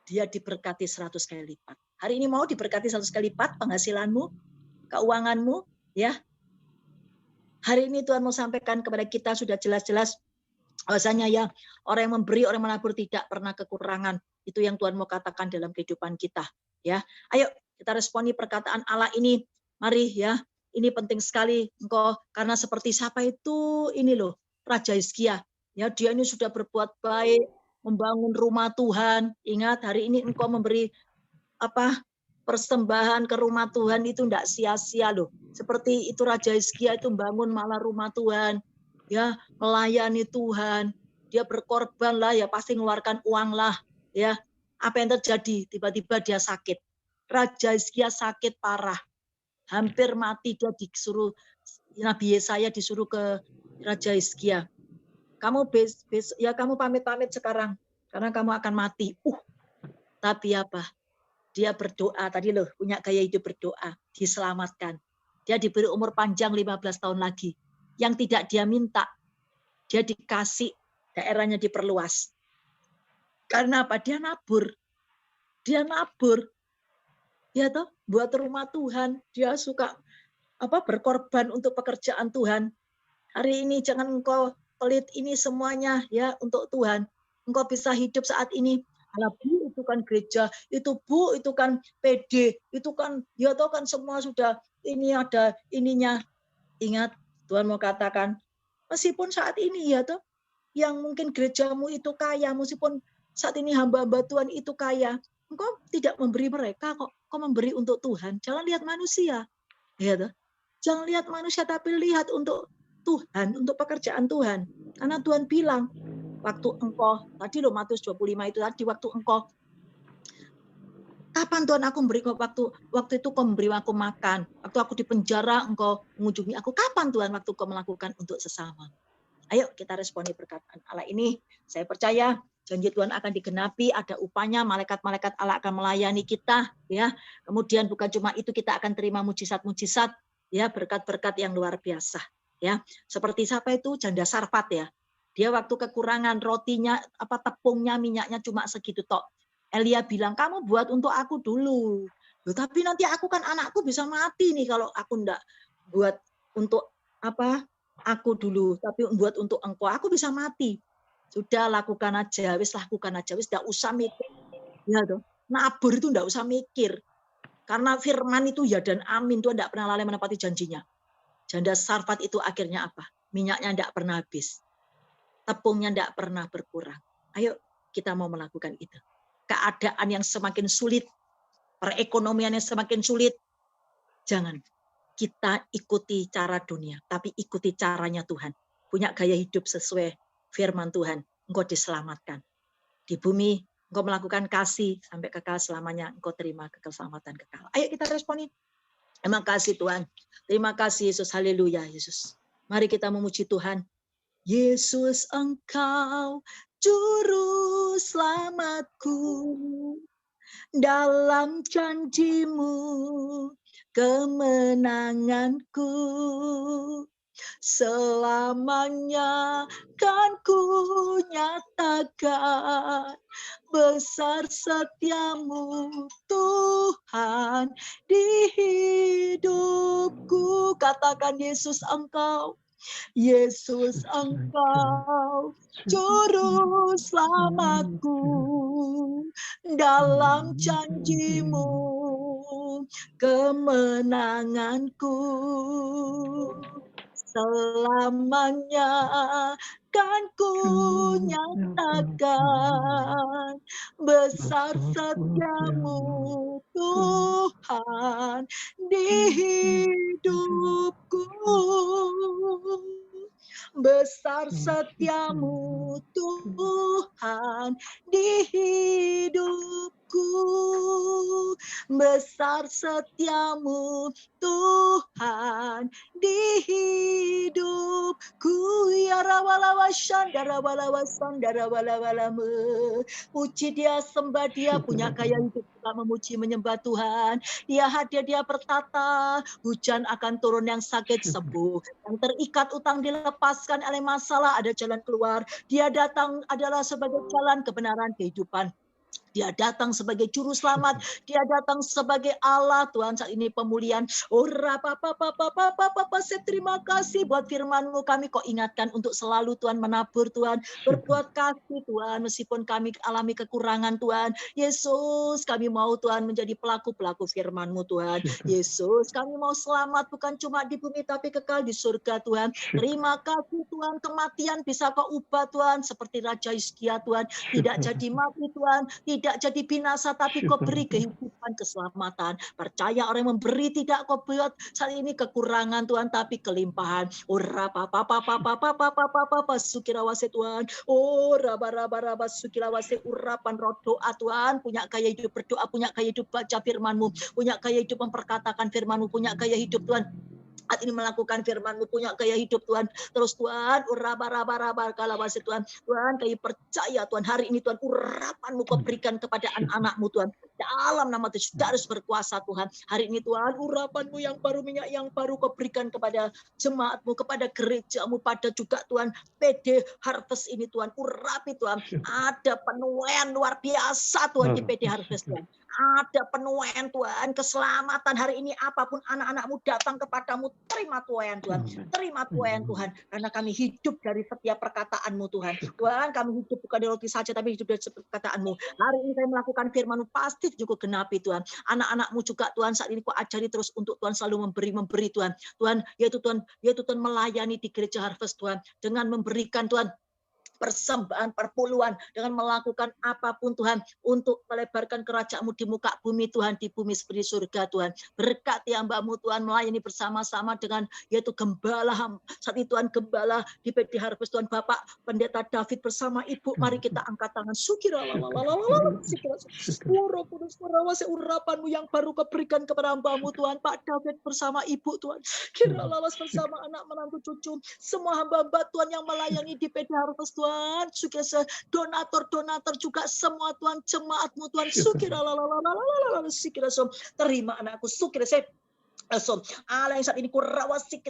dia diberkati 100 kali lipat. Hari ini mau diberkati 100 kali lipat penghasilanmu, keuanganmu, ya. Hari ini Tuhan mau sampaikan kepada kita sudah jelas-jelas bahwasanya ya, orang yang memberi, orang yang menabur tidak pernah kekurangan. Itu yang Tuhan mau katakan dalam kehidupan kita, ya. Ayo kita responi perkataan Allah ini. Mari ya, ini penting sekali engkau, karena seperti siapa itu ini loh, Raja Hizkia. Ya, dia ini sudah berbuat baik, membangun rumah Tuhan. Ingat, hari ini engkau memberi persembahan ke rumah Tuhan itu tidak sia-sia loh. Seperti itu Raja Hizkia itu membangun malah rumah Tuhan, ya, melayani Tuhan. Dia berkorban lah, ya pasti mengeluarkan uang lah, ya. Apa yang terjadi? Tiba-tiba dia sakit. Raja Hizkia sakit parah, hampir mati. Dia disuruh, Nabi Yesaya disuruh ke Raja Hizkia, kamu ya kamu pamit-pamit sekarang karena kamu akan mati. Tapi apa? Dia berdoa tadi loh, punya gaya hidup berdoa, diselamatkan. Dia diberi umur panjang 15 tahun lagi. Yang tidak dia minta, dia dikasih, daerahnya diperluas. Karena apa? Dia nabur. Dia nabur. Ya toh, buat rumah Tuhan. Dia suka berkorban untuk pekerjaan Tuhan. Hari ini jangan engkau pelit ini semuanya ya untuk Tuhan. Engkau bisa hidup saat ini. Alah Bu, itu kan gereja, itu Bu, itu kan PD, itu kan ya toh kan semua sudah ini ada ininya. Ingat, Tuhan mau katakan, meskipun saat ini ya toh yang mungkin gerejamu itu kaya, meskipun saat ini hamba-hamba Tuhan itu kaya, engkau tidak memberi mereka kok, kau memberi untuk Tuhan. Jangan lihat manusia. Ya toh. Jangan lihat manusia tapi lihat untuk Tuhan, untuk pekerjaan Tuhan. Karena Tuhan bilang, waktu engkau, tadi loh Matius 25 itu tadi, waktu engkau, kapan Tuhan aku memberi kau waktu itu kau memberi aku makan, waktu aku di penjara engkau mengunjungi aku, kapan Tuhan waktu kau melakukan untuk sesama? Ayo kita responi perkataan Allah ini. Saya percaya janji Tuhan akan digenapi, ada upahnya, malaikat-malaikat Allah akan melayani kita, ya. Kemudian bukan cuma itu, kita akan terima mujizat-mujizat, ya, berkat-berkat yang luar biasa, ya. Seperti siapa itu? Janda Sarfat, ya. Dia waktu kekurangan rotinya, tepungnya, minyaknya cuma segitu tok. Elia bilang, kamu buat untuk aku dulu. Loh, tapi nanti aku kan anakku bisa mati nih kalau aku enggak buat untuk aku dulu, tapi buat untuk engkau, aku bisa mati. Sudah lakukan aja, wis enggak usah mikir. Ya toh. Nabur itu enggak usah mikir. Karena firman itu ya dan amin, Tuhan enggak pernah lalai menepati janjinya. Janda Sarfat itu akhirnya apa? Minyaknya enggak pernah habis. Tepungnya enggak pernah berkurang. Ayo kita mau melakukan itu. Keadaan yang semakin sulit, perekonomian yang semakin sulit, jangan kita ikuti cara dunia, tapi ikuti caranya Tuhan. Punya gaya hidup sesuai firman Tuhan, engkau diselamatkan. Di bumi, engkau melakukan kasih, sampai kekal selamanya, engkau terima keselamatan kekal. Ayo kita responi. Terima kasih Tuhan. Terima kasih Yesus. Haleluya Yesus. Mari kita memuji Tuhan. Yesus engkau juru selamatku. Dalam janjimu kemenanganku, selamanya kan ku nyatakan besar setiamu Tuhan di hidupku. Katakan Yesus Engkau juru selamatku, dalam janjimu kemenanganku. Selamanya kan ku nyatakan besar setiamu Tuhan di hidupku. Besar setiamu Tuhan di hidupku. Besar setiamu Tuhan di hidupku. Ya rawalawa shandara walawa sandara walawalamu. Puji dia, sembah dia, punya gaya hidup kita memuji menyembah Tuhan. Dia hadir, dia berkata, hujan akan turun, yang sakit sembuh, yang terikat utang dilepaskan, oleh masalah ada jalan keluar. Dia datang adalah sebagai jalan kebenaran kehidupan. Dia datang sebagai juru selamat, dia datang sebagai Allah. Tuhan, saat ini pemulihan. Saya terima kasih buat firman-Mu. Kami kok ingatkan untuk selalu Tuhan menabur, Tuhan, berbuat kasih Tuhan, meskipun kami alami kekurangan Tuhan. Yesus, kami mau Tuhan menjadi pelaku-pelaku firman-Mu Tuhan. Yesus, kami mau selamat bukan cuma di bumi tapi kekal di surga Tuhan. Terima kasih Tuhan, kematian bisa Kau ubah Tuhan, seperti Raja Hizkia Tuhan, tidak jadi mati Tuhan, tidak jadi binasa, tapi Kau beri kehidupan, keselamatan. Percaya orang yang memberi tidak Kau buat saat ini kekurangan Tuhan, tapi kelimpahan. Ora papa sukirawase Tuhan. Oh raba sukirawase urapan roh doa Tuhan. Punya gaya hidup berdoa, punya gaya hidup baca firman-Mu, punya gaya hidup memperkatakan firman-Mu, punya gaya hidup Tuhan saat ini melakukan firman-Mu, punya gaya hidup Tuhan. Terus Tuhan, uraba kalawase Tuhan. Tuhan, kami percaya Tuhan, hari ini Tuhan, urapan-Mu Kau berikan kepada anak-anak-Mu Tuhan. Dalam nama Tuhan, harus berkuasa Tuhan. Hari ini Tuhan, urapan-Mu yang baru, minyak yang baru Kau berikan kepada jemaat-Mu, kepada gereja-Mu, pada juga Tuhan, PD Harvest ini Tuhan. Urapi Tuhan, ada penuaian luar biasa Tuhan di PD Harvest Tuhan. Ada penuaian Tuhan, keselamatan hari ini, apapun anak-anak-Mu datang kepadamu, terima tuaian Tuhan, terima tuaian Tuhan, karena kami hidup dari setiap perkataan-Mu Tuhan. Tuhan, kami hidup bukan dari roti saja, tapi hidup dari setiap perkataan-Mu. Hari ini kami melakukan firman-Mu, pasti juga genapi Tuhan. Anak-anak-Mu juga Tuhan, saat ini Kau ajari terus untuk Tuhan selalu memberi Tuhan. Tuhan, yaitu Tuhan melayani di gereja Harvest Tuhan, dengan memberikan Tuhan persembahan, perpuluhan, dengan melakukan apapun Tuhan untuk melebarkan kerajaan-Mu di muka bumi Tuhan, di bumi seperti surga Tuhan. Berkati hamba-Mu Tuhan, melayani bersama-sama dengan yaitu gembala saat itu Tuhan, gembala di PD Harvest Tuhan, Bapak Pendeta David bersama Ibu, mari kita angkat tangan. Urapan-Mu yang baru Kau berikan kepada hamba-Mu Tuhan, Pak David bersama Ibu Tuhan, kira lawas bersama anak menantu cucu, semua hamba-hamba Tuhan yang melayani di PD Harvest Tuhan, sukses donatur juga semua Tuhan, jemaat-Mu Tuhan, terima anakku, Allah yang saat ini kurawasi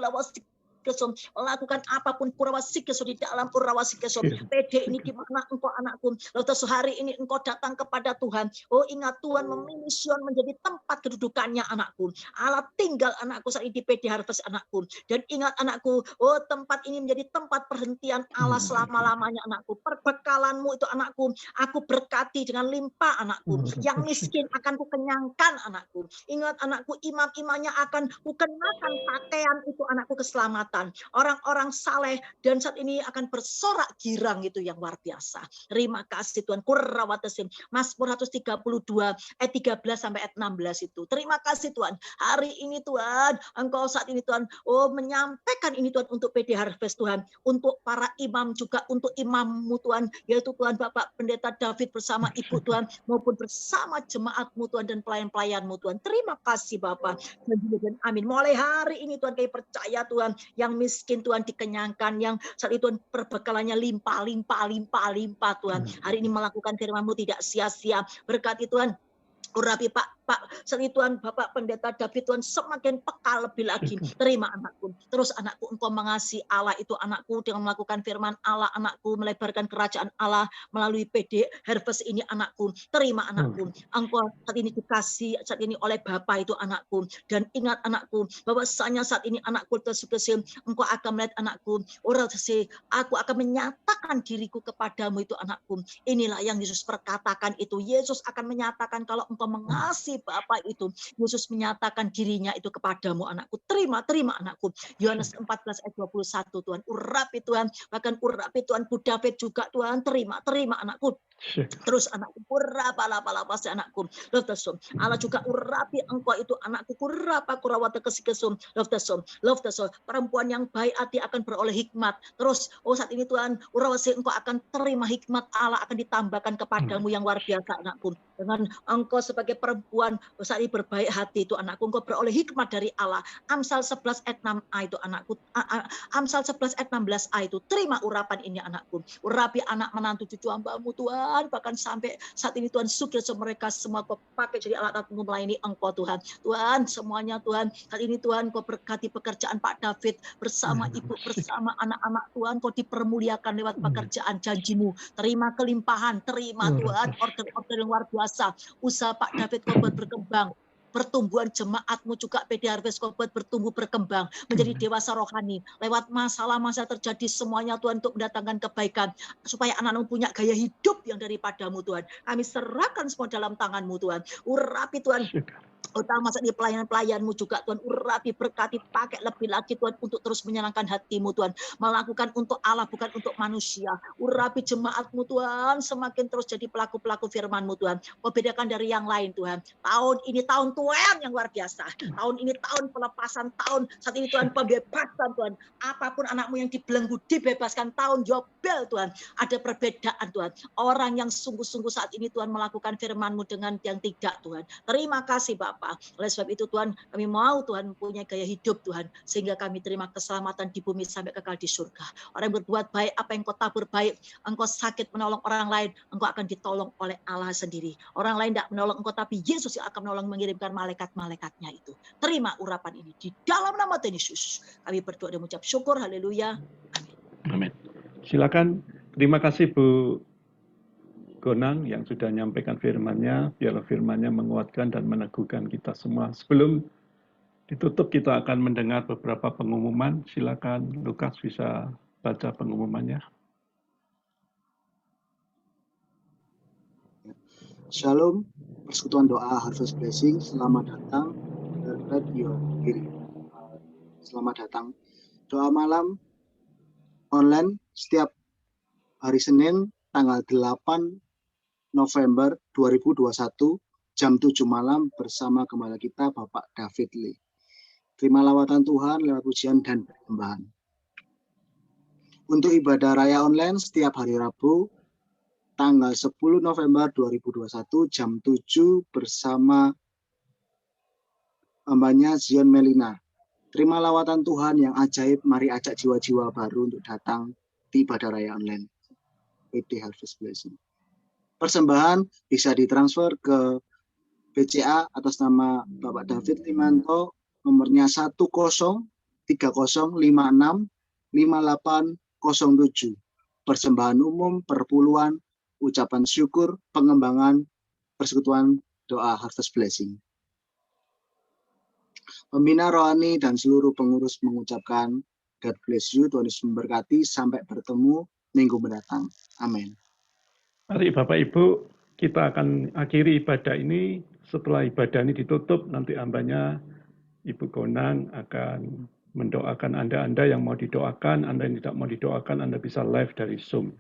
lakukan apapun kurawasi di dalam kurawasi PD ini di mana Engkau anakku, lalu sehari ini Engkau datang kepada Tuhan. Oh ingat Tuhan memilih Sion menjadi tempat kedudukannya anakku. Allah tinggal anakku saat ini di PD Harvest anakku, dan ingat anakku, oh tempat ini menjadi tempat perhentian Allah selama-lamanya anakku. Perbekalan-Mu itu anakku, aku berkati dengan limpah anakku. Yang miskin akan kukenyangkan anakku. Ingat anakku, imam-imamnya akan kukenakan pakaian itu anakku, keselamatan. Orang-orang saleh dan saat ini akan bersorak girang, itu yang luar biasa. Terima kasih Tuhan. Kurawatasim. Mazmur 132 ayat 13 sampai ayat 16 itu. Terima kasih Tuhan. Hari ini Tuhan, Engkau saat ini Tuhan, oh menyampaikan ini Tuhan untuk PD Harvest Tuhan, untuk para imam juga, untuk imam-Mu Tuhan, yaitu Tuhan Bapak Pendeta David bersama Ibu Tuhan, maupun bersama jemaat-Mu Tuhan dan pelayan-pelayan-Mu Tuhan. Terima kasih Bapak. Dan amin. Mulai hari ini Tuhan, kami percaya Tuhan, yang miskin Tuhan dikenyangkan, yang saat itu Tuhan perbekalannya limpah Tuhan. Hari ini melakukan firman-Mu tidak sia-sia. Berkati Tuhan, urapi Pak Pak, saat itu Tuhan, Bapak Pendeta David Tuhan semakin peka lebih lagi. Terima anakku. Terus anakku, engkau mengasihi Allah itu anakku dengan melakukan firman Allah, anakku melebarkan kerajaan Allah melalui PD Harvest ini anakku. Terima anakku. Engkau saat ini dikasih saat ini oleh Bapak itu anakku. Dan ingat anakku, bahwasanya saat ini anakku tersebut engkau akan melihat anakku. Aku akan menyatakan diriku kepadamu itu anakku. Inilah yang Yesus perkatakan itu. Yesus akan menyatakan kalau engkau mengasihi Bapa itu, Yesus menyatakan dirinya itu kepadamu anakku. Terima anakku. Yohanes 14 ayat 21 Tuhan. Urapi Tuhan, bahkan urapi Tuhan Bu David juga Tuhan. Terima anakku. Terus anakku urapa si anakku. Allah juga urapi engkau itu anakku. Kurapa kurawata kesikesum. Love the soul. Perempuan yang baik hati akan beroleh hikmat. Terus saat ini Tuhan, urawasi engkau akan terima hikmat Allah akan ditambahkan kepadamu yang luar biasa anakku. Dengan engkau sebagai perempuan saat ini berbaik hati itu anakku, engkau beroleh hikmat dari Allah. Amsal 11 ayat 6a itu anakku. Amsal 11 ayat 16a itu. Terima urapan ini anakku. Urapi anak menantu cucu hambamu Tuhan. Bahkan sampai saat ini Tuhan sukses mereka semua kau pakai jadi alat-alatmu melayani engkau Tuhan. Tuhan semuanya Tuhan. Kali ini Tuhan kau berkati pekerjaan Pak David bersama ibu, bersama anak-anak Tuhan. Kau dipermuliakan lewat pekerjaan janjimu. Terima kelimpahan. Terima Tuhan order-order yang luar biasa. Usaha Pak David kau buat berkembang. Pertumbuhan jemaatmu juga PD Harvest kau buat bertumbuh berkembang menjadi dewasa rohani lewat masalah-masalah terjadi semuanya Tuhan untuk mendatangkan kebaikan supaya anak-anakmu punya gaya hidup yang daripadamu Tuhan. Kami serahkan semua dalam tanganmu Tuhan. Urapi Tuhan. Utama saat di pelayan-pelayanmu juga Tuhan, urapi, berkati, pakai lebih lagi Tuhan untuk terus menyenangkan hatimu Tuhan, melakukan untuk Allah bukan untuk manusia. Urapi jemaatmu Tuhan, semakin terus jadi pelaku-pelaku firmanmu Tuhan. Kau bedakan dari yang lain Tuhan. Tahun ini tahun Tuhan yang luar biasa. Tahun ini tahun pelepasan, tahun saat ini Tuhan pembebasan Tuhan. Apapun anakmu yang dibelenggu dibebaskan, tahun Yobel Tuhan. Ada perbedaan Tuhan. Orang yang sungguh-sungguh saat ini Tuhan melakukan firmanmu dengan yang tidak Tuhan. Terima kasih Bapak. Oleh sebab itu Tuhan, kami mau Tuhan mempunyai gaya hidup Tuhan, sehingga kami terima keselamatan di bumi sampai kekal di surga. Orang yang berbuat baik, apa yang kau tabur baik, engkau sakit menolong orang lain, engkau akan ditolong oleh Allah sendiri. Orang lain tidak menolong engkau, tapi Yesus yang akan menolong mengirimkan malaikat-malaikatnya itu. Terima urapan ini di dalam nama Tuhan Yesus. Kami berdoa dan mengucap syukur, haleluya. Amin. Silakan. Terima kasih Bu Gonang yang sudah menyampaikan firman-Nya, biarlah firman-Nya menguatkan dan meneguhkan kita semua. Sebelum ditutup, kita akan mendengar beberapa pengumuman. Silakan Lukas bisa baca pengumumannya. Shalom, persekutuan doa Harvest Blessing, selamat datang dan radio diri. Selamat datang. Doa malam online setiap hari Senin tanggal 8 November 2021 jam 7 malam bersama gembala kita Bapak David Lee. Terima lawatan Tuhan lewat pujian dan penyembahan. Untuk ibadah raya online setiap hari Rabu tanggal 10 November 2021 jam 7 bersama hambanya Zion Melina. Terima lawatan Tuhan yang ajaib, mari ajak jiwa-jiwa baru untuk datang di ibadah raya online PD Harvest Blessing. Persembahan bisa ditransfer ke BCA atas nama Bapak David Limanto, nomornya 1030565807. Persembahan umum, perpuluhan, ucapan syukur, pengembangan persekutuan doa Harvest Blessing. Pembina rohani dan seluruh pengurus mengucapkan God bless you, Tuhan Yesus memberkati, sampai bertemu minggu mendatang. Amin. Mari Bapak Ibu, kita akan akhiri ibadah ini. Setelah ibadah ini ditutup, nanti hambanya Ibu Gonang akan mendoakan Anda yang mau didoakan, Anda yang tidak mau didoakan, Anda bisa live dari Zoom.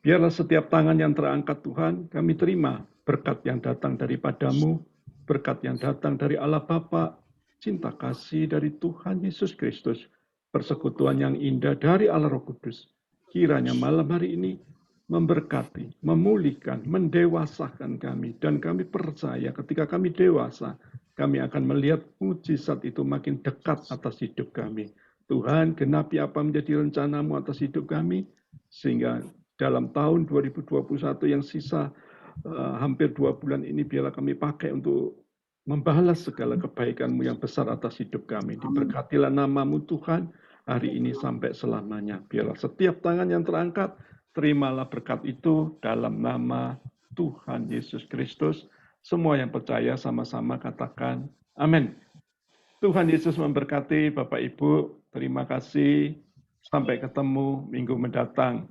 Biarlah setiap tangan yang terangkat Tuhan, kami terima berkat yang datang daripadamu, berkat yang datang dari Allah Bapa, cinta kasih dari Tuhan Yesus Kristus, persekutuan yang indah dari Allah Roh Kudus. Kiranya malam hari ini memberkati, memulihkan, mendewasakan kami. Dan kami percaya ketika kami dewasa, kami akan melihat mujizat itu makin dekat atas hidup kami. Tuhan, genapi apa menjadi rencanamu atas hidup kami, sehingga dalam tahun 2021 yang sisa hampir 2 bulan ini, biarlah kami pakai untuk membalas segala kebaikan-Mu yang besar atas hidup kami. Diberkatilah nama-Mu Tuhan hari ini sampai selamanya. Biarlah setiap tangan yang terangkat, terimalah berkat itu dalam nama Tuhan Yesus Kristus. Semua yang percaya sama-sama katakan amin. Tuhan Yesus memberkati Bapak Ibu. Terima kasih. Sampai ketemu minggu mendatang.